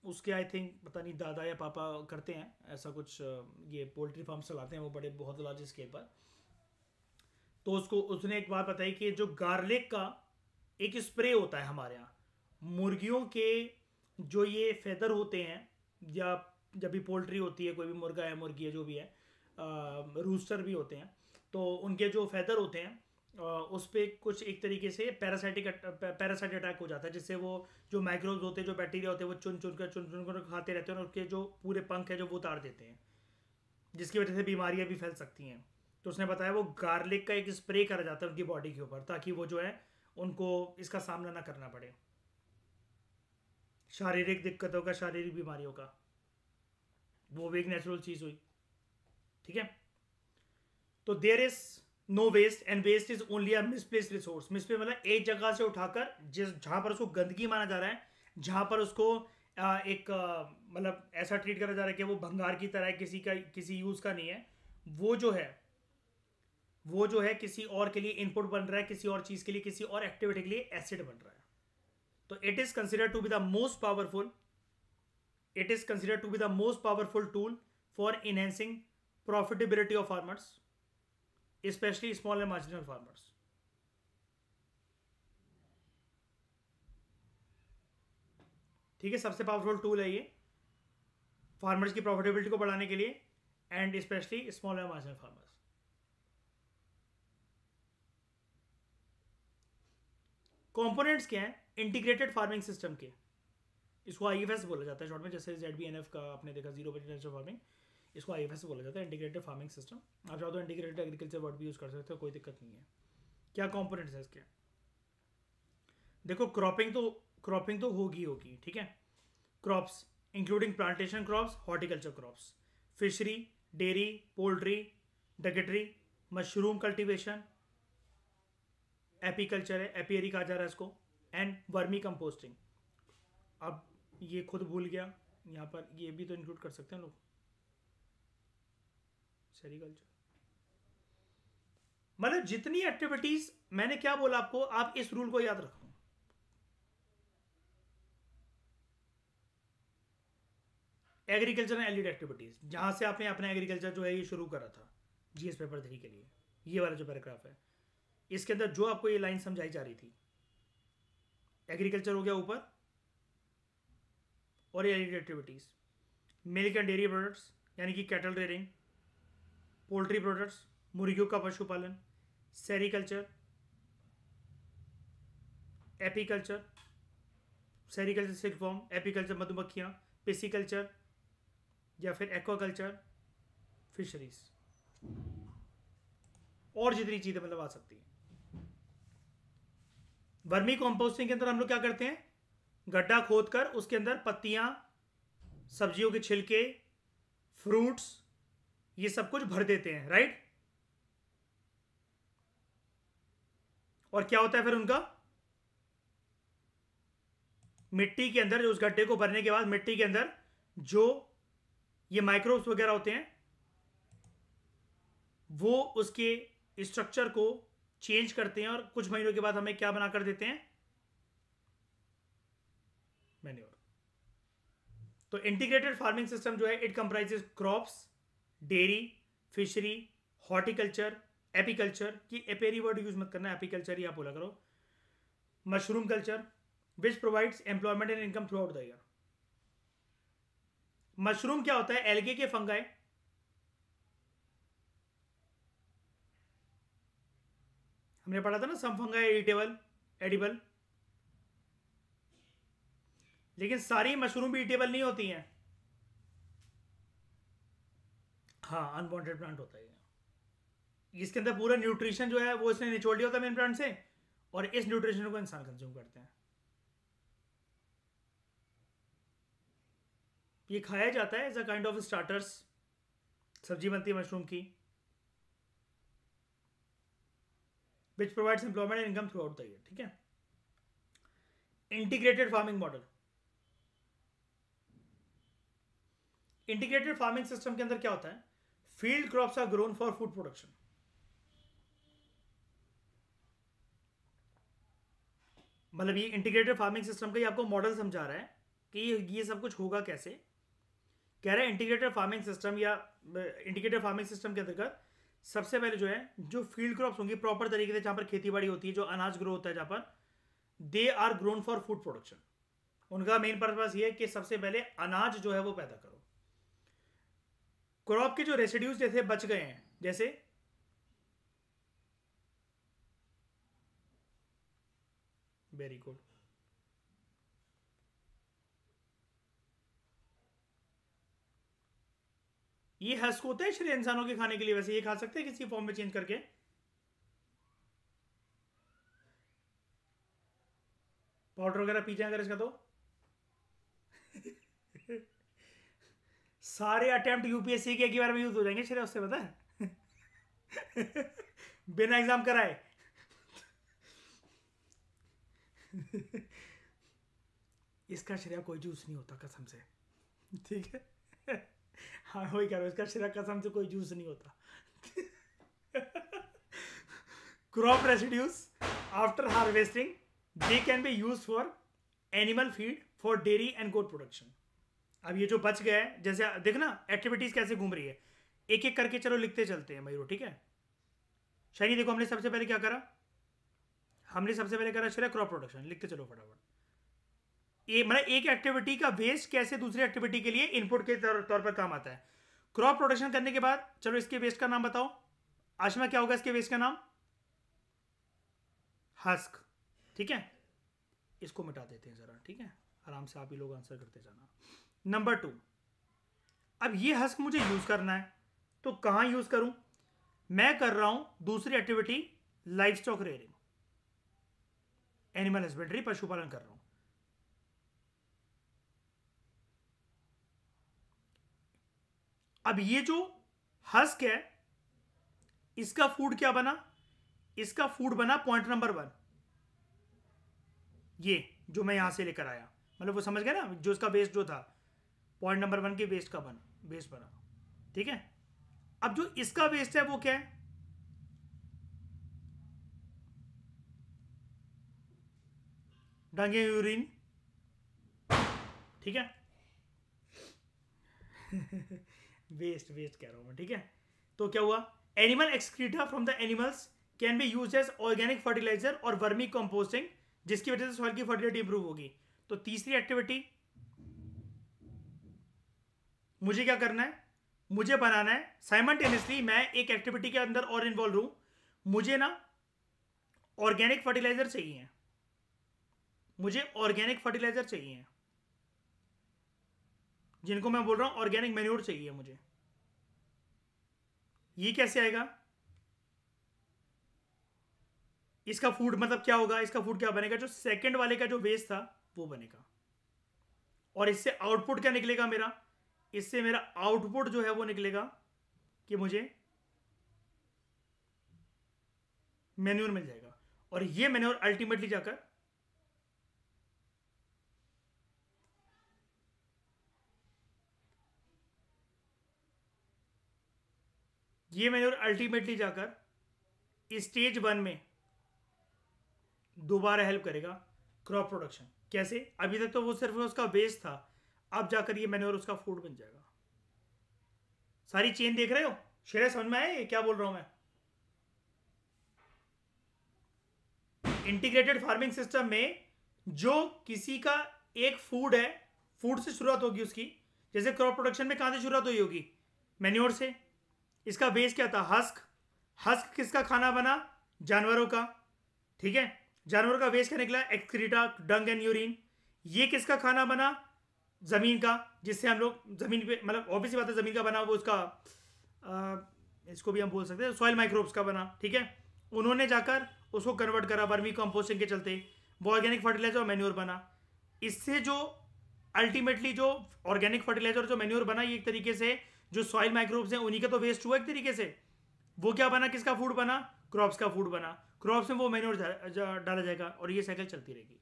[SPEAKER 1] उसके आई थिंक पता नहीं दादा या पापा करते हैं ऐसा कुछ, ये पोल्ट्री फार्म चलाते हैं वो बड़े बहुत लार्ज स्केल पर। तो उसको उसने एक बात बताई कि जो गार्लिक का एक स्प्रे होता है हमारे यहाँ, मुर्गियों के जो ये फेदर होते हैं, या जब भी पोल्ट्री होती है, कोई भी मुर्गा है, मुर्गी है, जो भी है, रूस्टर भी होते हैं, तो उनके जो फेदर होते हैं, उस पर कुछ एक तरीके से पैरासाइट अटैक हो जाता है, जिससे वो जो माइक्रोब्स होते हैं, जो बैक्टीरिया होते हैं, वो चुन चुन कर खाते रहते हैं, और उसके जो पूरे पंख है जो वो उतार देते हैं, जिसकी वजह से बीमारियां भी फैल सकती हैं। तो उसने बताया वो गार्लिक का एक स्प्रे करा जाता है उनकी बॉडी के ऊपर, ताकि वो जो है उनको इसका सामना ना करना पड़े, शारीरिक दिक्कतों का, शारीरिक बीमारियों का। वो भी एक नेचुरल चीज हुई। ठीक है। तो there is no waste, and waste is only a misplaced resource. Misplace मतलब एक जगह से उठाकर, जिस जहां पर उसको गंदगी माना जा रहा है, जहां पर उसको एक मतलब ऐसा ट्रीट करा जा रहा है कि वो भंगार की तरह है, किसी यूज का नहीं है, वो जो है किसी और के लिए इनपुट बन रहा है, किसी और चीज के लिए, किसी और एक्टिविटी के लिए एसिड बन रहा है। तो it is considered to be the most powerful, it is considered to be the most powerful tool for enhancing profitability of farmers, especially small and marginal farmers. ठीक है, सबसे पावरफुल टूल है ये फार्मर्स की प्रॉफिटेबिलिटी को बढ़ाने के लिए, and specially small and marginal farmers. Components क्या हैं इंटीग्रेटेड फार्मिंग सिस्टम के? इसको आईएफएस बोला जाता है शॉर्ट में, जैसे ZBNF का आपने देखा, जीरो बजट नेचुरल फार्मिंग, इसको आईएफएस बोला जाता है, इंटीग्रेटेड फार्मिंग सिस्टम। आप चाहो तो इंटीग्रेटेड एग्रीकल्चर वर्ड भी यूज कर सकते हो, कोई दिक्कत नहीं है। क्या कंपोनेंट्स है इसके? देखो, क्रॉपिंग तो होगी, ठीक है। Crops including plantation crops, horticulture crops, fishery, dairy, poultry, duckery, mushroom cultivation, apiculture है, एपियरी कहा जा रहा है इसको, एंड वर्मी कंपोस्टिंग। अब ये खुद भूल गया, यहाँ पर ये भी तो इंक्लूड कर सकते हैं लोग, सेरिकल्चर। मतलब जितनी एक्टिविटीज, मैंने क्या बोला आपको, आप इस रूल को याद रखो। एग्रीकल्चर एंड एलिड एक्टिविटीज, जहां से आपने अपना एग्रीकल्चर जो है ये शुरू करा था जीएस पेपर 3 के लिए, ये वाला जो पैराग्राफ है, इसके अंदर जो आपको ये लाइन समझाई जा रही थी, एग्रीकल्चर हो गया ऊपर, और allied activities, milk and dairy products यानी कि कैटल रेयरिंग, पोल्ट्री प्रोडक्ट्स, मुर्गियों का पशुपालन, sericulture, apiculture, sericulture silk farm, apiculture मधुमक्खियां, पिसिकल्चर या फिर एक्वाकल्चर, फिशरीज, और जितनी चीजें मतलब आ सकती हैं। वर्मी कंपोस्टिंग के अंदर हम लोग क्या करते हैं, गड्ढा खोदकर उसके अंदर पत्तियां, सब्जियों के छिलके, फ्रूट्स, ये सब कुछ भर देते हैं, राइट। और क्या होता है फिर उनका, मिट्टी के अंदर, उस गड्ढे को भरने के बाद मिट्टी के अंदर जो ये माइक्रोब्स वगैरह होते हैं वो उसके स्ट्रक्चर को चेंज करते हैं और कुछ महीनों के बाद हमें क्या बना कर देते हैं, मैन्योर। तो इंटीग्रेटेड फार्मिंग सिस्टम जो है it comprises crops, dairy, fishery, horticulture, apiculture, की एपेरी वर्ड यूज मत करना, एपीकल्चर ही आप बोला करो, mushroom culture, which provides employment and income throughout the year. Mushroom क्या होता है, एल्गे के फंगाई, हमने पढ़ा था ना, सम फंगाई ईटेबल, एडिबल, लेकिन सारी मशरूम भी ईटेबल नहीं होती हैं। हाँ, अनवांटेड प्लांट होता है, इसके अंदर पूरा न्यूट्रिशन जो है वो इसने निचोड़ लिया होता है मेन प्लांट से, और इस न्यूट्रिशन को इंसान कंज्यूम करते हैं। ये खाया जाता है as a kind of starters, सब्जी बनती है मशरूम की, which provides employment and income throughout the year. ठीक है। Integrated farming model, integrated farming system के अंदर क्या होता है, field crops are grown for food production. मतलब ये इंटीग्रेटेड फार्मिंग सिस्टम का ये आपको मॉडल समझा रहा है कि ये सब कुछ होगा कैसे। कह रहे हैं इंटीग्रेटेड फार्मिंग सिस्टम या इंटीग्रेटेड फार्मिंग सिस्टम के अंतर्गत सबसे पहले जो है जो फील्ड क्रॉप्स होंगी प्रॉपर तरीके से, जहां पर खेती बाड़ी होती है, जो अनाज ग्रो होता है जहां पर, they are grown for food production. उनका मेन पर्पस ये है कि सबसे पहले अनाज जो है वो पैदा करो। क्रॉप के जो रेसिड्यूज जैसे बच गए हैं, जैसे वेरी गुड, ये हस्क होता है श्रेय इंसानों के खाने के लिए, वैसे ये खा सकते हैं किसी फॉर्म में चेंज करके। पाउडर वगैरह पी जाए अगर इसका तो सारे अटेम्प्ट यूपीएससी के एक ही बार में यूज हो जाएंगे श्रेय, उससे पता है बिना एग्जाम कराए इसका श्रेय कोई जूस नहीं होता कसम से, ठीक है हाँ वही कह रहा हूं, इसका श्रेय कसम से कोई जूस नहीं होता crop residues after harvesting they can be use for animal feed, for dairy and goat production. अब ये जो बच गया है, जैसे देखना एक्टिविटीज कैसे घूम रही है, एक एक करके चलो लिखते चलते हैं मयूर, ठीक है। शायनी देखो हमने सबसे पहले क्या करा, हमने सबसे पहले करा श्रेय क्रॉप प्रोडक्शन, लिखते चलो फटाफट। ये मतलब एक एक्टिविटी का वेस्ट कैसे दूसरी एक्टिविटी के लिए इनपुट के तौर पर काम आता है। क्रॉप प्रोडक्शन करने के बाद चलो इसके वेस्ट का नाम बताओ, आशमा क्या होगा इसके वेस्ट का नाम, हस्क, ठीक है। इसको मिटा देते हैं जरा, ठीक है, आराम से आप ही लोग आंसर करते जाना। नंबर 2, अब ये हस्क मुझे यूज करना है तो कहां यूज करूं, मैं कर रहा हूं दूसरी activity life stock rearing, animal husbandry, पशुपालन कर रहा हूं। अब ये जो हस्क है इसका फूड क्या बना, इसका फूड बना पॉइंट नंबर 1, ये जो मैं यहां से लेकर आया, मतलब वो समझ गए ना, जो इसका वेस्ट जो था पॉइंट नंबर 1 के वेस्ट का वेस्ट बना, ठीक है। अब जो इसका वेस्ट है वो क्या है, डंगे यूरिन, ठीक है वेस्ट कह रहा हूं मैं, ठीक है। तो क्या हुआ, animal excreta from the animals can be used as organic fertiliser और वर्मी कंपोस्टिंग, जिसकी वजह से सॉइल की फर्टिलिटी इंप्रूव होगी। तो तीसरी एक्टिविटी मुझे क्या करना है, मुझे बनाना है साइमल्टेनियसली, मैं एक एक्टिविटी के अंदर और इन्वॉल्व हूं, मुझे ना ऑर्गेनिक फर्टिलाइजर चाहिए, मुझे ऑर्गेनिक फर्टिलाइजर चाहिए, जिनको मैं बोल रहा हूं ऑर्गेनिक मैन्योर चाहिए मुझे। ये कैसे आएगा, इसका फूड मतलब क्या होगा, इसका फूड क्या बनेगा, जो सेकंड वाले का जो वेस्ट था वो बनेगा, और इससे आउटपुट क्या निकलेगा मेरा, इससे मेरा आउटपुट जो है वो निकलेगा कि मुझे मैन्योर मिल जाएगा, और ये मैन्योर अल्टीमेटली जाकर ये मैन्योर अल्टीमेटली जाकर स्टेज 1 में दोबारा हेल्प करेगा क्रॉप प्रोडक्शन। कैसे? अभी तक तो वो सिर्फ उसका बेस था, अब जाकर ये मैन्योर उसका फूड बन जाएगा। सारी चेन देख रहे हो? श्रेय समझ में आया ये क्या बोल रहा हूं मैं? इंटीग्रेटेड फार्मिंग सिस्टम में जो किसी का एक फूड है, फूड से शुरुआत होगी उसकी। जैसे क्रॉप प्रोडक्शन में कहां से शुरुआत हुई होगी? मैन्योर से। इसका बेस क्या था? हस्क। हस्क किसका खाना बना? जानवरों का। ठीक है, जानवरों का वेस्ट क्या निकला? Excreta, Dang and urine. ये किसका खाना बना? जमीन का, जिससे हम लोग जमीन पे, मतलब ऑब्वियसली बात है जमीन का बना, वो उसका इसको भी हम बोल सकते हैं सॉइल माइक्रोब्स का बना। ठीक है, उन्होंने जाकर उसको कन्वर्ट करा वर्मी कंपोस्टिंग के चलते, वो ऑर्गेनिक फर्टिलाइजर और मैन्योर बना। इससे जो अल्टीमेटली जो ऑर्गेनिक फर्टिलाइजर जो मैन्योर बना, ये एक तरीके से जो सॉइल माइक्रोब्स हैं उन्हीं का तो वेस्ट हुआ एक तरीके से। वो क्या बना? किसका फूड बना? क्रॉप्स का फूड बना। क्रॉप्स में वो मैन्योर डाला जाएगा और ये साइकिल चलती रहेगी।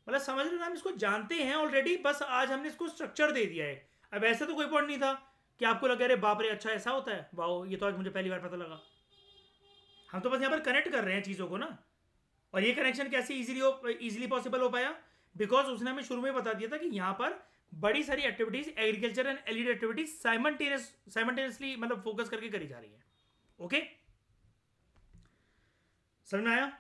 [SPEAKER 1] मतलब समझ रहे हो, हम इसको जानते हैं ऑलरेडी, बस आज हमने इसको स्ट्रक्चर दे दिया है। अब ऐसे तो कोई पॉइंट नहीं था कि आपको लगे अरे बाप रे अच्छा ऐसा होता है, वाओ ये तो आज मुझे पहली बार पता लगा। हम तो बस यहाँ पर कनेक्ट कर रहे हैं चीज़ों को ना। और ये कनेक्शन कैसे इजीली पॉसिबल हो पाया? बिकॉज उसने हमें शुरू में बता दिया था कि यहाँ पर बड़ी सारी activities, agriculture and allied activities simultaneously मतलब फोकस करके करी जा रही है। ओके, समझ में आया?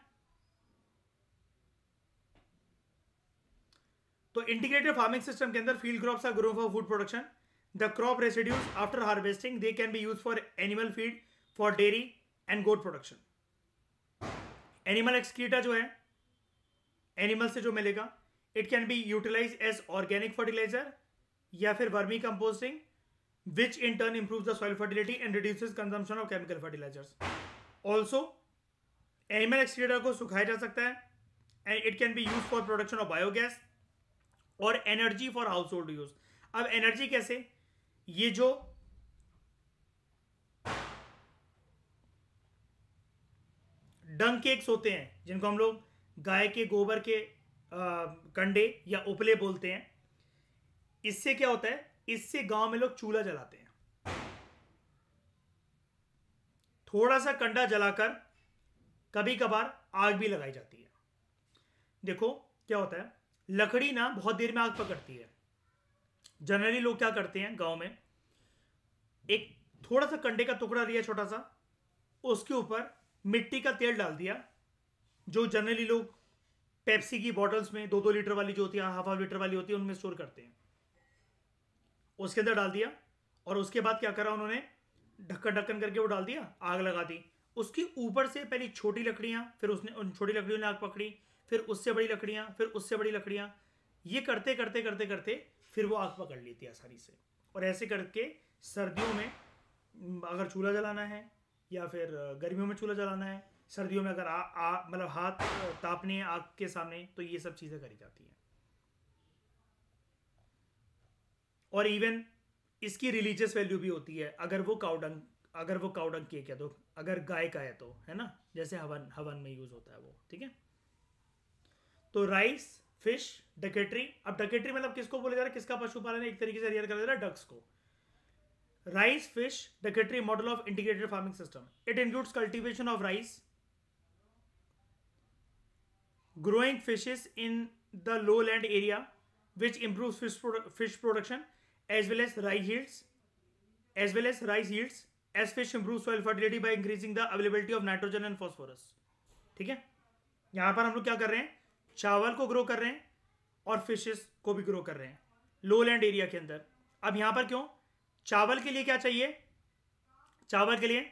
[SPEAKER 1] तो इंटीग्रेटेड फार्मिंग सिस्टम के अंदर field crops are grown for food production. The crop residues after harvesting they can be use for animal feed, for dairy and goat production. Animal excreta जो है, एनिमल से जो मिलेगा, it can be utilise as organic fertiliser या फिर vermicomposting, which in turn improve the soil fertility and reduces consumption of chemical fertilisers. Also animal excreta को सुखाया जा सकता है and it can be use for production of biogas और energy for household use. अब energy कैसे? ये जो डंग केक्स होते हैं, जिनको हम लोग गाय के गोबर के कंडे या उपले बोलते हैं, इससे क्या होता है? इससे गांव में लोग चूल्हा जलाते हैं। थोड़ा सा कंडा जलाकर कभी कभार आग भी लगाई जाती है। देखो क्या होता है, लकड़ी ना बहुत देर में आग पकड़ती है। जनरली लोग क्या करते हैं गांव में, एक थोड़ा सा कंडे का टुकड़ा लिया छोटा सा, उसके ऊपर मिट्टी का तेल डाल दिया, जो जनरली लोग पेप्सी की बॉटल्स में 2-2 लीटर वाली जो होती है, हाफ लीटर वाली होती है, उनमें स्टोर करते हैं। उसके अंदर डाल दिया और उसके बाद क्या करा उन्होंने, ढक्कन ढक्कन करके वो डाल दिया, आग लगा दी। उसके ऊपर से पहले छोटी लकड़ियां, फिर उसने उन छोटी लकड़ियों ने आग पकड़ी, फिर उससे बड़ी लकड़ियां, फिर उससे बड़ी लकड़ियां। ये करते करते करते करते फिर वो आग पकड़ लेती है आसानी से। और ऐसे करके सर्दियों में अगर चूल्हा जलाना है या फिर गर्मियों में चूल्हा जलाना है, सर्दियों में अगर मतलब हाथ तापने हैं आग के सामने, तो ये सब चीज़ें करी जाती हैं। और इवन इसकी रिलीजियस वैल्यू भी होती है, अगर वो काउडंग केक है तो, अगर गाय का है तो, है ना, जैसे हवन में यूज होता है वो। ठीक है, तो राइस, फिश, डकेट्री। अब डकेट्री मतलब किसको बोले जा रहा है, किसका पशुपालन है, एक तरीके से रियर कर दे रहा है डक्स को। Rice, fish, duckery model of integrated farming system. It includes cultivation of rice, growing fishes in the lowland area, which improves fish production as well as rice yields, as fish improves soil fertility by increasing the availability of nitrogen and phosphorus। ठीक है, यहां पर हम लोग क्या कर रहे हैं, चावल को ग्रो कर रहे हैं और फिशेस को भी ग्रो कर रहे हैं लोलैंड एरिया के अंदर। अब यहां पर क्यों? चावल के लिए क्या चाहिए? चावल के लिए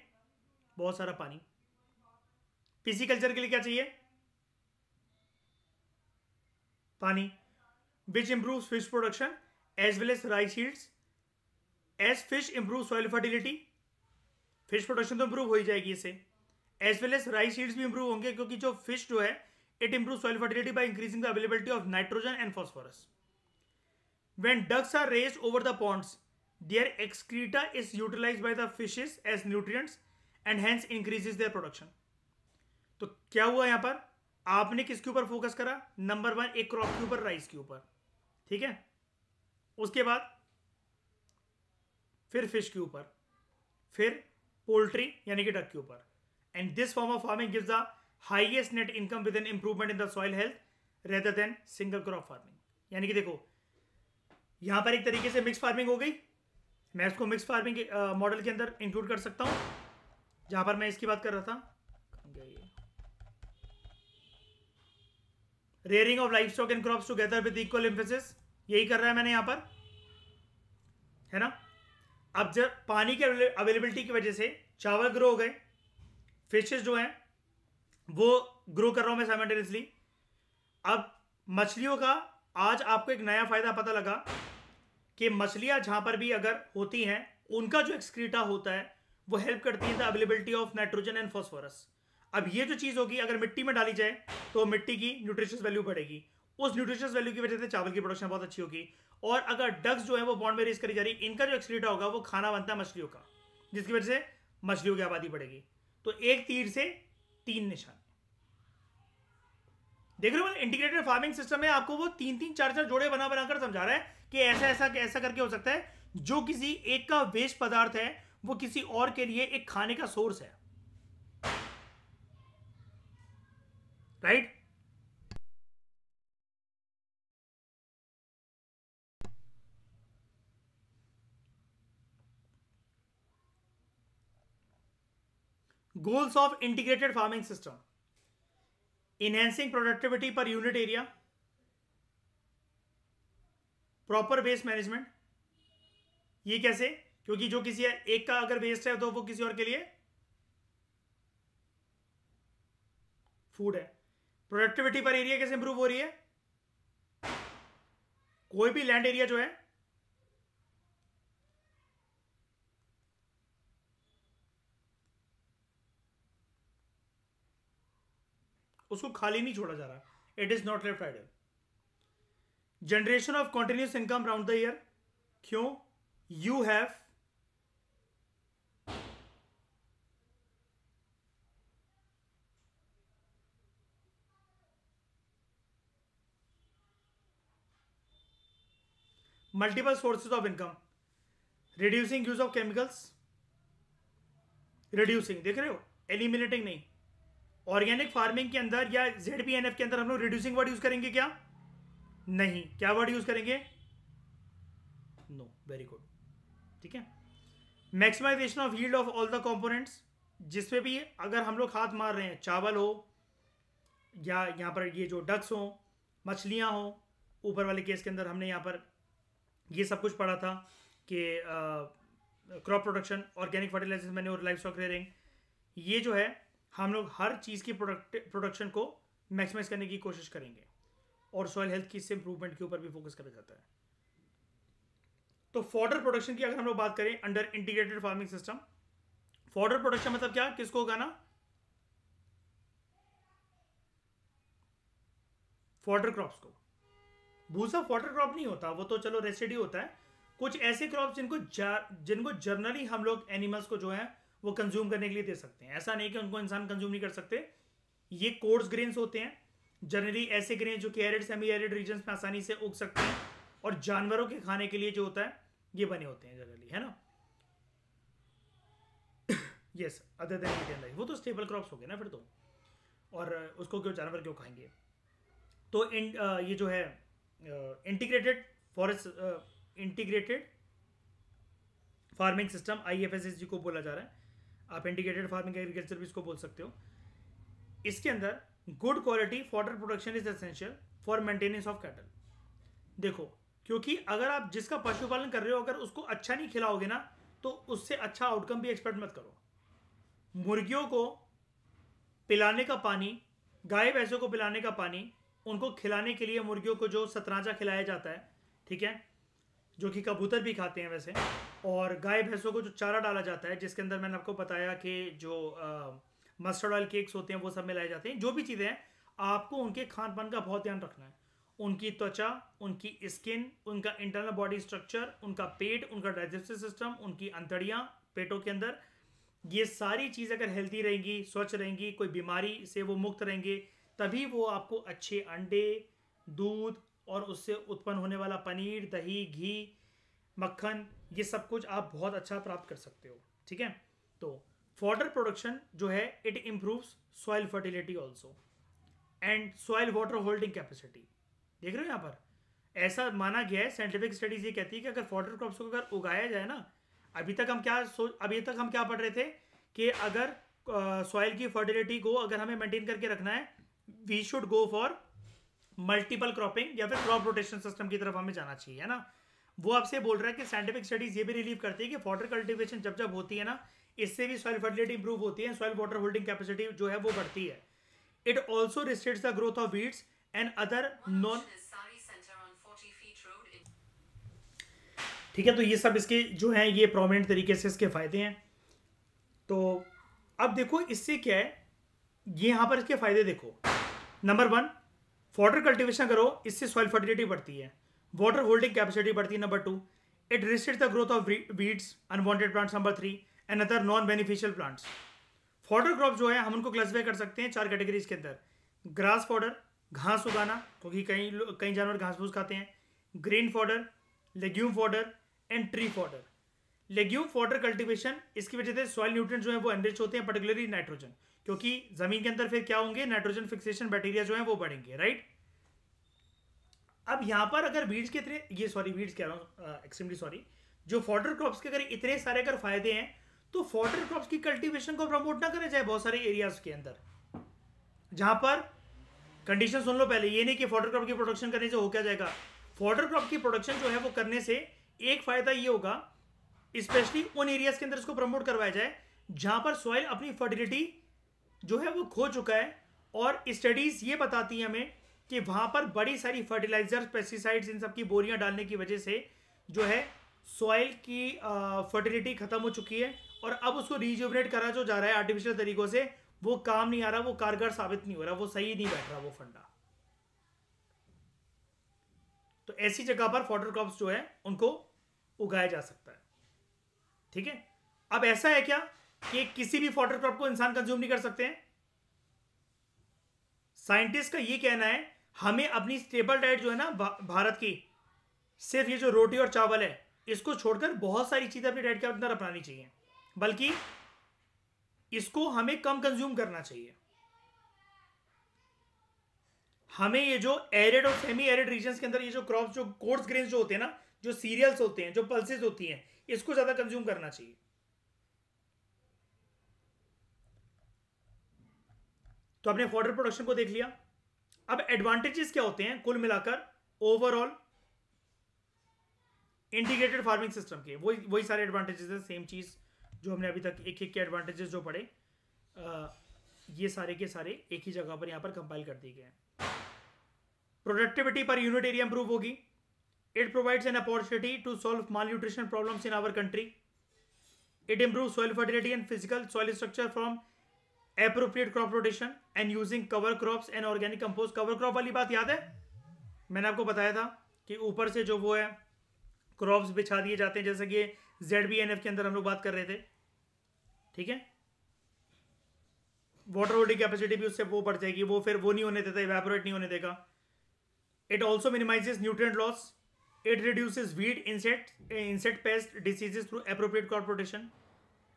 [SPEAKER 1] बहुत सारा पानी। पिसीकल्चर के लिए क्या चाहिए? पानी। Which improve fish production as well as rice yields, as fish improve soil fertility. Fish production तो इंप्रूव हो ही जाएगी इससे, as well as rice yields भी इंप्रूव होंगे, क्योंकि जो फिश जो है it improve soil fertility by increasing the availability of nitrogen and phosphorus. When ducks are raised over the ponds, their excreta is utilised by the fishes as nutrients and hence increases their production. तो क्या हुआ यहां पर, आपने किसके ऊपर focus करा? Number 1 एक क्रॉप के ऊपर, राइस के ऊपर। ठीक है, उसके बाद फिर फिश के ऊपर, फिर पोल्ट्री यानी कि डक के ऊपर। And this form of farming gives the highest net income with an improvement in the soil health rather than single crop farming. यानी कि देखो यहां पर एक तरीके से मिक्स फार्मिंग हो गई, मैं इसको मिक्स फार्मिंग मॉडल के अंदर इंक्लूड कर सकता हूं, जहां पर मैं इसकी बात कर रहा था rearing of life stock and crops together with equal emphasis, यही कर रहा है मैंने यहां पर, है ना। अब जब पानी के अवेलेबिलिटी की वजह से चावल ग्रो हो गए, फिशेस जो हैं वो ग्रो कर रहा हूं मैं साइमल्टेनियसली। अब मछलियों का आज आपको एक नया फायदा पता लगा कि मछलियां जहां पर भी अगर होती हैं उनका जो एक्सक्रीटा होता है वो हेल्प करती है the availability of nitrogen and phosphorus. अब ये जो चीज होगी अगर मिट्टी में डाली जाए तो मिट्टी की न्यूट्रिशियस वैल्यू बढ़ेगी, उस न्यूट्रिशियस वैल्यू की वजह से चावल की प्रोडक्शन बहुत अच्छी होगी। और अगर डक्स जो है वो बॉन्ड में रेस करी जा रही, इनका जो एक्सक्रीटा होगा वो खाना बनता है मछलियों का, जिसकी वजह से मछलियों की आबादी बढ़ेगी। तो एक तीर से तीन निशान। देख रहे हो इंटीग्रेटेड फार्मिंग सिस्टम में आपको वो तीन तीन चार चार जोड़े बना बनाकर समझा रहा है कि ऐसा ऐसा ऐसा करके हो सकता है, जो किसी एक का वेस्ट पदार्थ है वो किसी और के लिए एक खाने का सोर्स है, right. Goals of integrated farming system: enhancing productivity per unit area, proper waste management. ये कैसे? क्योंकि जो किसी एक का अगर वेस्ट है तो वो किसी और के लिए फूड है। प्रोडक्टिविटी पर एरिया कैसे इंप्रूव हो रही है? कोई भी लैंड एरिया जो है उसको खाली नहीं छोड़ा जा रहा, it is not left idle. Generation of continuous income round the year, क्यों? You have multiple sources of income, reducing use of chemicals, reducing, देख रहे हो, एलिमिनेटिंग नहीं। ऑर्गेनिक फार्मिंग के अंदर या ZBNF के अंदर हम लोग रिड्यूसिंग वर्ड यूज करेंगे क्या? नहीं। क्या वर्ड यूज करेंगे? नो। वेरी गुड, ठीक है। Maximisation of yield of all the components, जिसमें भी अगर हम लोग हाथ मार रहे हैं, चावल हो या यहाँ पर ये जो डक्स हो, मछलियाँ हो, ऊपर वाले केस के अंदर हमने यहाँ पर ये सब कुछ पढ़ा था कि crop production, organic fertilisers manure और लाइफ स्टॉक रेयरिंग, ये जो है हम लोग हर चीज़ की प्रोडक्शन को मैक्सिमाइज करने की कोशिश करेंगे और सॉइल हेल्थ की इससे इंप्रूवमेंट के ऊपर भी फोकस करा जाता है। तो फॉडर प्रोडक्शन की अगर हम लोग बात करें under integrated farming system, fodder production मतलब क्या? किसको उगाना? फॉडर क्रॉप्स को। भूसा फॉडर क्रॉप नहीं होता, वो तो चलो रेसिड्यू होता है। कुछ ऐसे क्रॉप्स जिनको जर्नली हम लोग एनिमल्स को जो है वो कंज्यूम करने के लिए दे सकते हैं। ऐसा नहीं कि उनको इंसान कंज्यूम नहीं कर सकते। ये कोर्स ग्रेन्स होते हैं, जनरली ऐसे ग्रेन जो कि एरिड सेमी एरिड रीजन्स में आसानी से उग सकते हैं और जानवरों के खाने के लिए जो होता है ये बने होते हैं जनरली, है ना। Yes, other than meat and life, वो तो स्टेबल क्रॉप्स हो गए ना फिर तो, और उसको क्यों जानवर क्यों खाएंगे। तो ये जो है integrated integrated farming system IFSSG को बोला जा रहा है। आप इंटीग्रेटेड फार्मिंग एग्रीकल्चर भी इसको बोल सकते हो। इसके अंदर good quality fodder production is essential for maintenance of cattle. देखो, क्योंकि अगर आप जिसका पशुपालन कर रहे हो अगर उसको अच्छा नहीं खिलाओगे ना तो उससे अच्छा आउटकम भी एक्सपेक्ट मत करो। मुर्गियों को पिलाने का पानी, गाय भैंसों को पिलाने का पानी, उनको खिलाने के लिए मुर्गियों को जो सतराजा खिलाया जाता है, ठीक है, जो कि कबूतर भी खाते हैं वैसे, और गाय भैंसों को जो चारा डाला जाता है जिसके अंदर मैंने आपको बताया कि जो मस्टर्ड ऑयल केक्स होते हैं वो सब मिलाए जाते हैं, जो भी चीज़ें हैं आपको उनके खान पान का बहुत ध्यान रखना है। उनकी त्वचा, उनकी स्किन, उनका इंटरनल बॉडी स्ट्रक्चर, उनका पेट, उनका डाइजेस्टिव सिस्टम, उनकी अंतड़ियाँ पेटों के अंदर, ये सारी चीज़ अगर हेल्दी रहेंगी, स्वच्छ रहेंगी, कोई बीमारी से वो मुक्त रहेंगे, तभी वो आपको अच्छे अंडे, दूध और उससे उत्पन्न होने वाला पनीर, दही, घी, मक्खन, ये सब कुछ आप बहुत अच्छा प्राप्त कर सकते हो, ठीक है। तो फॉडर प्रोडक्शन जो है it improves soil fertility also and soil water holding capacity. देख रहे हो यहाँ पर ऐसा माना गया है, साइंटिफिक स्टडीज ये कहती है कि अगर फॉडर क्रॉप्स को अगर उगाया जाए ना, अभी तक हम क्या पढ़ रहे थे कि अगर सॉइल की फर्टिलिटी को अगर हमें मेंटेन करके रखना है, we should go for multiple cropping या फिर क्रॉप रोटेशन सिस्टम की तरफ हमें जाना चाहिए, है ना। वो आपसे बोल रहा है कि साइंटिफिक स्टडीज ये भी रिलीव करती है कि फॉडर कल्टीवेशन जब जब होती है ना, इससे भी सॉइल फर्टिलिटी इंप्रूव होती है, सॉइल वाटर होल्डिंग कैपेसिटी जो है वो बढ़ती है। It also restricts the growth of weeds and other non, ठीक है। तो ये सब इसके जो हैं ये प्रोमिनेंट तरीके से इसके फायदे हैं। तो अब देखो इससे क्या है, ये यहां पर इसके फायदे देखो। नंबर 1, फॉडर कल्टीवेशन करो, इससे सॉइल फर्टिलिटी बढ़ती है, वाटर होल्डिंग कैपेसिटी बढ़ती है। Number 2, it restricts the growth of weeds, unwanted plants. Number 3, and other non beneficial plants. Fodder crop जो है हम उनको क्लासिफाई कर सकते हैं 4 कैटेगरीज के अंदर। ग्रास फॉडर, घास उगाना, क्योंकि कई जानवर घास फूस खाते हैं। Grain fodder, legume fodder and tree fodder. Legume fodder cultivation, इसकी वजह से सॉइल न्यूट्रिएंट्स जो है वो एनरिच होते हैं, पर्टिकुलरली नाइट्रोजन, क्योंकि जमीन के अंदर फिर क्या होंगे, नाइट्रोजन फिक्सेशन बैक्टीरिया जो है वो बढ़ेंगे, राइट। अब यहां पर अगर वीड्स के इतने, ये सॉरी वीड्स कह रहा हूं, एक्सट्रीमली सॉरी, जो फॉडर क्रॉप्स के अगर इतने सारे अगर फायदे हैं, तो फॉडर क्रॉप्स की कल्टीवेशन को प्रमोट ना करे जाए बहुत सारे एरियाज के अंदर, जहां पर कंडीशन सुन लो पहले, ये नहीं कि फॉडर क्रॉप की प्रोडक्शन करने से हो क्या जाएगा। फॉडर क्रॉप की प्रोडक्शन जो है वो करने से एक फायदा ये होगा, स्पेशली उन एरियाज के अंदर इसको प्रमोट करवाया जाए जहां पर सॉइल अपनी फर्टिलिटी जो है वो खो चुका है। और स्टडीज ये बताती है हमें कि वहां पर बड़ी सारी फर्टिलाइजर्स, पेस्टिसाइड्स, इन सब की बोरियां डालने की वजह से जो है सॉइल की फर्टिलिटी खत्म हो चुकी है, और अब उसको रिजुवनेट करा जो जा रहा है आर्टिफिशियल तरीकों से, वो काम नहीं आ रहा, वो कारगर साबित नहीं हो रहा, वो सही नहीं बैठ रहा वो फंडा। तो ऐसी जगह पर फॉडर क्रॉप्स जो है उनको उगाया जा सकता है, ठीक है। अब ऐसा है क्या कि किसी भी फॉडर क्रॉप को इंसान कंज्यूम नहीं कर सकते हैं? साइंटिस्ट का ये कहना है हमें अपनी स्टेबल डाइट जो है ना भारत की, सिर्फ ये जो रोटी और चावल है इसको छोड़कर बहुत सारी चीजें अपनी डाइट के अंदर अपनानी चाहिए, बल्कि इसको हमें कम कंज्यूम करना चाहिए। हमें ये जो एरिड और सेमी एरिड रीजन्स के अंदर ये जो क्रॉप्स, जो कोर्स ग्रेन्स जो होते हैं ना, जो सीरियल्स होते हैं, जो पल्सेस होती हैं, इसको ज्यादा कंज्यूम करना चाहिए। तो आपने फॉडर प्रोडक्शन को देख लिया। अब एडवांटेजेस क्या होते हैं कुल मिलाकर ओवरऑल इंटीग्रेटेड फार्मिंग सिस्टम के? वही सारे एडवांटेजेस है, सेम चीज जो हमने अभी तक एक एक के एडवांटेजेस जो पढ़े, ये सारे के सारे एक ही जगह पर यहां पर कंपाइल कर दिए गए हैं। Productivity per unit area improve होगी। It provides an opportunity to solve malnutrition problems in our country. It improve soil fertility and physical soil structure from appropriate crop rotation and using cover crops and organic compost. Cover crop वाली बात याद है, मैंने आपको बताया था कि ऊपर से जो वो है क्रॉप्स बिछा दिए जाते हैं, जैसे कि ZBNF के अंदर हम लोग बात कर रहे थे, ठीक है। वाटर होल्डिंग कैपेसिटी भी उससे वो बढ़ जाएगी, वो फिर वो नहीं होने देता, इवेपोरेट नहीं होने देगा। It also minimises nutrient loss. It reduces weed, insect pest diseases through appropriate crop rotation.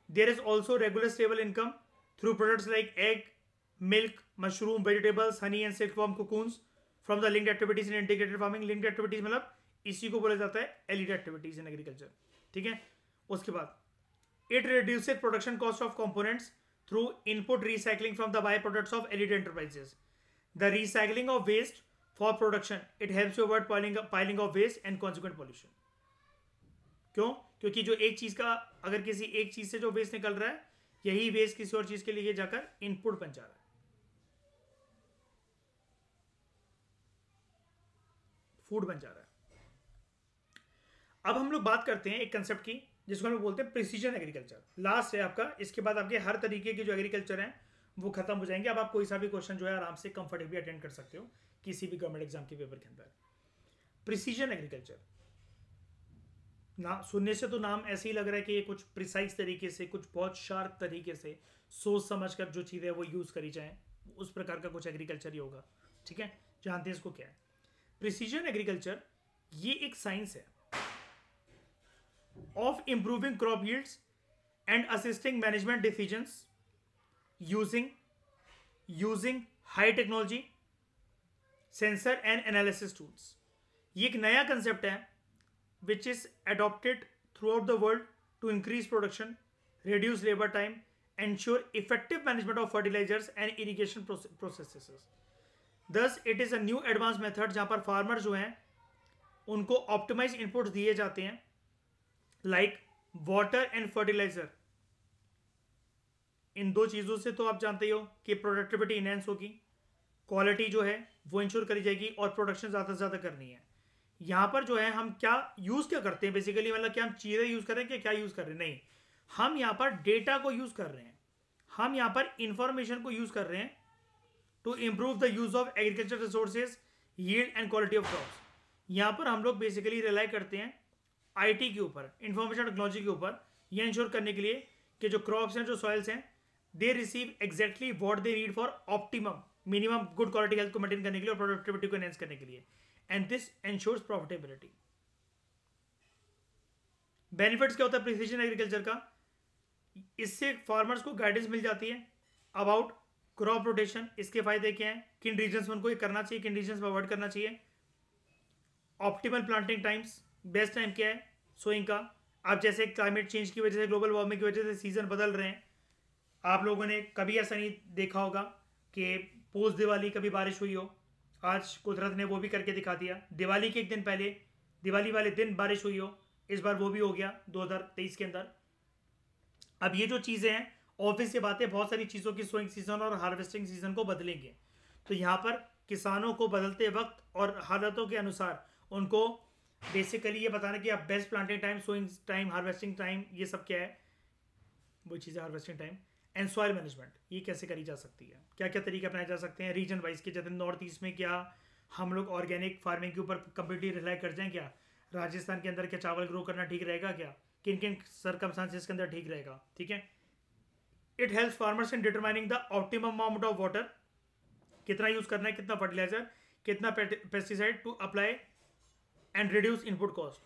[SPEAKER 1] There is also regular stable income through products like egg, milk, mushroom, vegetables, honey and silkworm cocoons from the linked activities in integrated farming। linked activities मतलब इसी को बोला जाता है एलिड activities in agriculture, ठीक है। उसके बाद it reduces production cost of components through input recycling from the by products of allied enterprises. The recycling of waste for production, it helps you avoid piling of waste and consequent pollution. क्यों? क्योंकि जो एक चीज का, अगर किसी एक चीज से जो वेस्ट निकल रहा है, यही वेस्ट किसी और चीज के लिए जाकर इनपुट बन जा रहा है, फूड बन जा रहा है। अब हम लोग बात करते हैं एक कंसेप्ट की जिसको हम लोग बोलते हैं प्रिसीजन एग्रीकल्चर। लास्ट है आपका, इसके बाद आपके हर तरीके के जो एग्रीकल्चर हैं वो खत्म हो जाएंगे। अब आप कोई सा भी क्वेश्चन जो है आराम से कंफर्टेबली अटेंड कर सकते हो किसी भी गवर्नमेंट एग्जाम के पेपर के अंदर। प्रिसीजन एग्रीकल्चर ना सुनने से तो नाम ऐसे ही लग रहा है कि ये कुछ प्रिसाइज तरीके से, कुछ बहुत शार्प तरीके से सोच समझ कर जो चीज़ें वो यूज़ करी जाएं, उस प्रकार का कुछ एग्रीकल्चर ही होगा, ठीक है। जानते हैं इसको क्या है प्रिसीजन एग्रीकल्चर? ये एक साइंस है of improving crop yields and assisting management decisions using high technology sensor and analysis tools. ये एक नया कंसेप्ट है which is adopted throughout the world to increase production, reduce labor time, ensure effective management of fertilizers and irrigation processes. Thus, it is a new advanced method जहाँ पर farmer जो हैं उनको optimise inputs दिए जाते हैं like water and fertiliser. इन दो चीज़ों से तो आप जानते ही हो कि प्रोडक्टिविटी इनहेंस होगी, क्वालिटी जो है वो इंश्योर करी जाएगी और प्रोडक्शन ज़्यादा से ज़्यादा करनी है. यहाँ पर जो है हम क्या यूज़ क्या करते हैं बेसिकली, मतलब क्या हम चीज़ें यूज़ कर रहे हैं कि क्या यूज़ कर रहे हैं? नहीं, हम यहाँ पर डेटा को यूज़ कर रहे हैं, हम यहाँ पर इंफॉर्मेशन को यूज़ कर रहे हैं to improve the use of agriculture resources, yield and quality of crops. यहाँ पर हम लोग बेसिकली रिलाई करते हैं आईटी के ऊपर, इंफॉर्मेशन टेक्नोलॉजी के ऊपर, यह इंश्योर करने के लिए कि जो क्रॉप्स हैं, जो सॉइल्स हैं, they receive exactly what they need for optimum minimum good quality health को मेंटेन करने के लिए और प्रोडक्टिविटी को एनहेंस करने के लिए. And this ensures profitability. Benefits क्या होता है प्रिसीजन एग्रीकल्चर का? इससे फार्मर्स को गाइडेंस मिल जाती है अबाउट क्रॉप रोटेशन. इसके फायदे क्या हैं, किन रीजन्स में उनको ये करना चाहिए, किन रीजन्स में अवॉइड करना चाहिए. Optimal planting times, best time क्या है सोइंग का. अब जैसे क्लाइमेट चेंज की वजह से, ग्लोबल वार्मिंग की वजह से सीजन बदल रहे हैं. आप लोगों ने कभी ऐसा नहीं देखा होगा कि पोस्ट दिवाली कभी बारिश हुई हो. आज कुदरत ने वो भी करके दिखा दिया. दिवाली के एक दिन पहले, दिवाली वाले दिन बारिश हुई हो, इस बार वो भी हो गया 2023 के अंदर. अब ये जो चीज़ें हैं, ऑब्वियस से बातें, बहुत सारी चीज़ों की सोइंग सीजन और हार्वेस्टिंग सीजन को बदलेंगे. तो यहाँ पर किसानों को बदलते वक्त और हालातों के अनुसार उनको बेसिकली ये बताना कि आप best planting time, sowing time, harvesting time, ये सब क्या है, वो चीज़ें harvesting time and soil management, ये कैसे करी जा सकती है, क्या क्या तरीके अपनाए जा सकते हैं रीजन वाइज के. जैसे नॉर्थ ईस्ट में क्या हम लोग ऑर्गेनिक फार्मिंग के ऊपर कम्प्लीटली रिलाई कर जाएं क्या? राजस्थान के अंदर क्या चावल ग्रो करना ठीक रहेगा क्या? किन किन सर्कमस्टांसेस के अंदर ठीक रहेगा? ठीक है. It helps farmers in determining the optimum amount of water, कितना यूज करना है, कितना फर्टिलाइजर, कितना pesticide to apply and reduce input cost.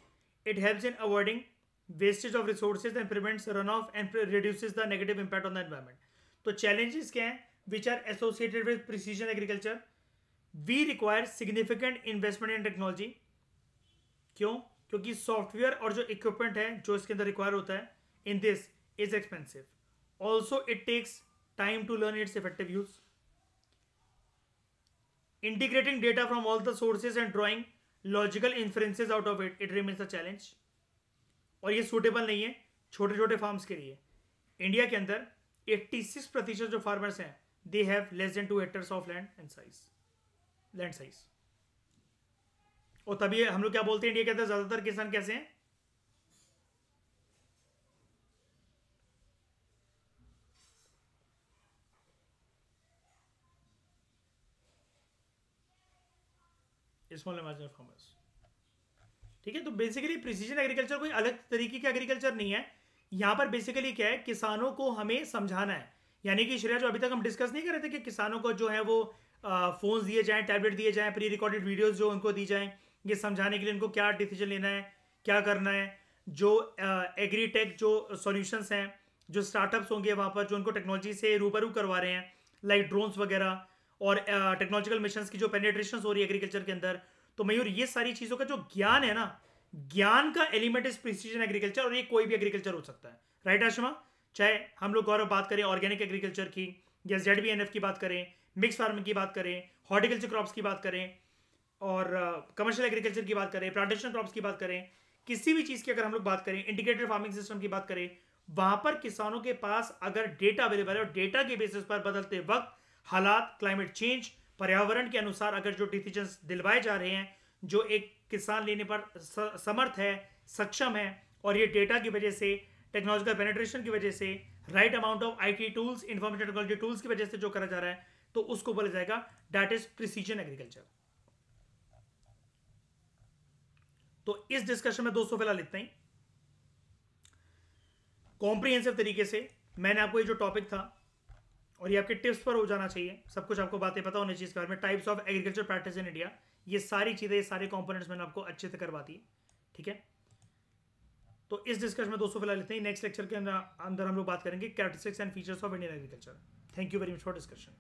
[SPEAKER 1] It helps in avoiding wastage of resources and prevents runoff and reduces the negative impact on the environment. तो challenges क्या हैं which are associated with precision agriculture? We require significant investment in technology. क्यों? क्योंकि software और जो equipment है जो इसके अंदर रिक्वायर होता है in this is expensive. Also it takes time to learn its effective use. Integrating data from all the sources and drawing logical inferences out of it remains a challenge. और ये suitable नहीं है छोटे छोटे farms के लिए. India के अंदर 86% जो फार्मर्स हैं they have less than 2 hectares of land size. और तभी हम लोग क्या बोलते हैं इंडिया के अंदर ज्यादातर किसान कैसे हैं? Small and marginal farmers. ठीक है. तो बेसिकली प्रिसीजन एग्रीकल्चर कोई अलग तरीके का एग्रीकल्चर नहीं है. यहां पर बेसिकली क्या है, किसानों को हमें समझाना है. यानी कि श्रेया, जो अभी तक हम डिस्कस नहीं कर रहे थे कि किसानों को जो है वो फोन्स दिए जाएं, टैबलेट दिए जाएं, प्री रिकॉर्डेड वीडियोस जो उनको दी जाएं, ये समझाने के लिए उनको क्या डिसीजन लेना है, क्या करना है. जो एग्रीटेक जो सॉल्यूशंस हैं, जो स्टार्टअप्स होंगे वहां पर जो उनको टेक्नोलॉजी से रूबरू करवा रहे हैं, लाइक ड्रोन्स वगैरह और टेक्नोलॉजिकल मिशंस की जो पेनिट्रेशन हो रही है एग्रीकल्चर के अंदर. तो मयूर, ये सारी चीजों का जो ज्ञान है ना, ज्ञान का एलिमेंट इज प्रिसीजन एग्रीकल्चर. और ये कोई भी एग्रीकल्चर हो सकता है. राइट आशमा? चाहे हम लोग गौरव बात करें ऑर्गेनिक एग्रीकल्चर की, या ZBNF की बात करें, मिक्स फार्मिंग की बात करें, हॉर्टिकल्चर क्रॉप्स की बात करें, और कमर्शियल एग्रीकल्चर की बात करें, प्लांटेशन क्रॉप्स की बात करें, किसी भी चीज़ की अगर हम लोग बात करें, इंटीग्रेटेड फार्मिंग सिस्टम की बात करें, वहां पर किसानों के पास अगर डेटा अवेलेबल है और डेटा के बेसिस पर बदलते वक्त हालात, क्लाइमेट चेंज, पर्यावरण के अनुसार अगर जो डिसीजंस दिलवाए जा रहे हैं, जो एक किसान लेने पर समर्थ है, सक्षम है, और ये डेटा की वजह से, टेक्नोलॉजिकल पेनिट्रेशन की वजह से, right amount of IT tools, information technology tools की वजह से जो करा जा रहा है, तो उसको बोला जाएगा दैट इज प्रिसीजन एग्रीकल्चर. तो इस डिस्कशन में दोस्तों फिलहाल इतना ही. कॉम्प्रिहेंसिव तरीके से मैंने आपको ये जो टॉपिक था, और ये आपके टिप्स पर हो जाना चाहिए, सब कुछ आपको बातें पता होनी चाहिए इसके बारे में. Types of agriculture practice in India, ये सारी चीज़ें, ये सारे कंपोनेंट्स मैंने आपको अच्छे से करवा दी. ठीक है. तो इस डिस्कशन में दोस्तों फिलहाल इतना ही। नेक्स्ट लेक्चर के अंदर हम लोग बात करेंगे characteristics and features of Indian agriculture. Thank you very much for discussion.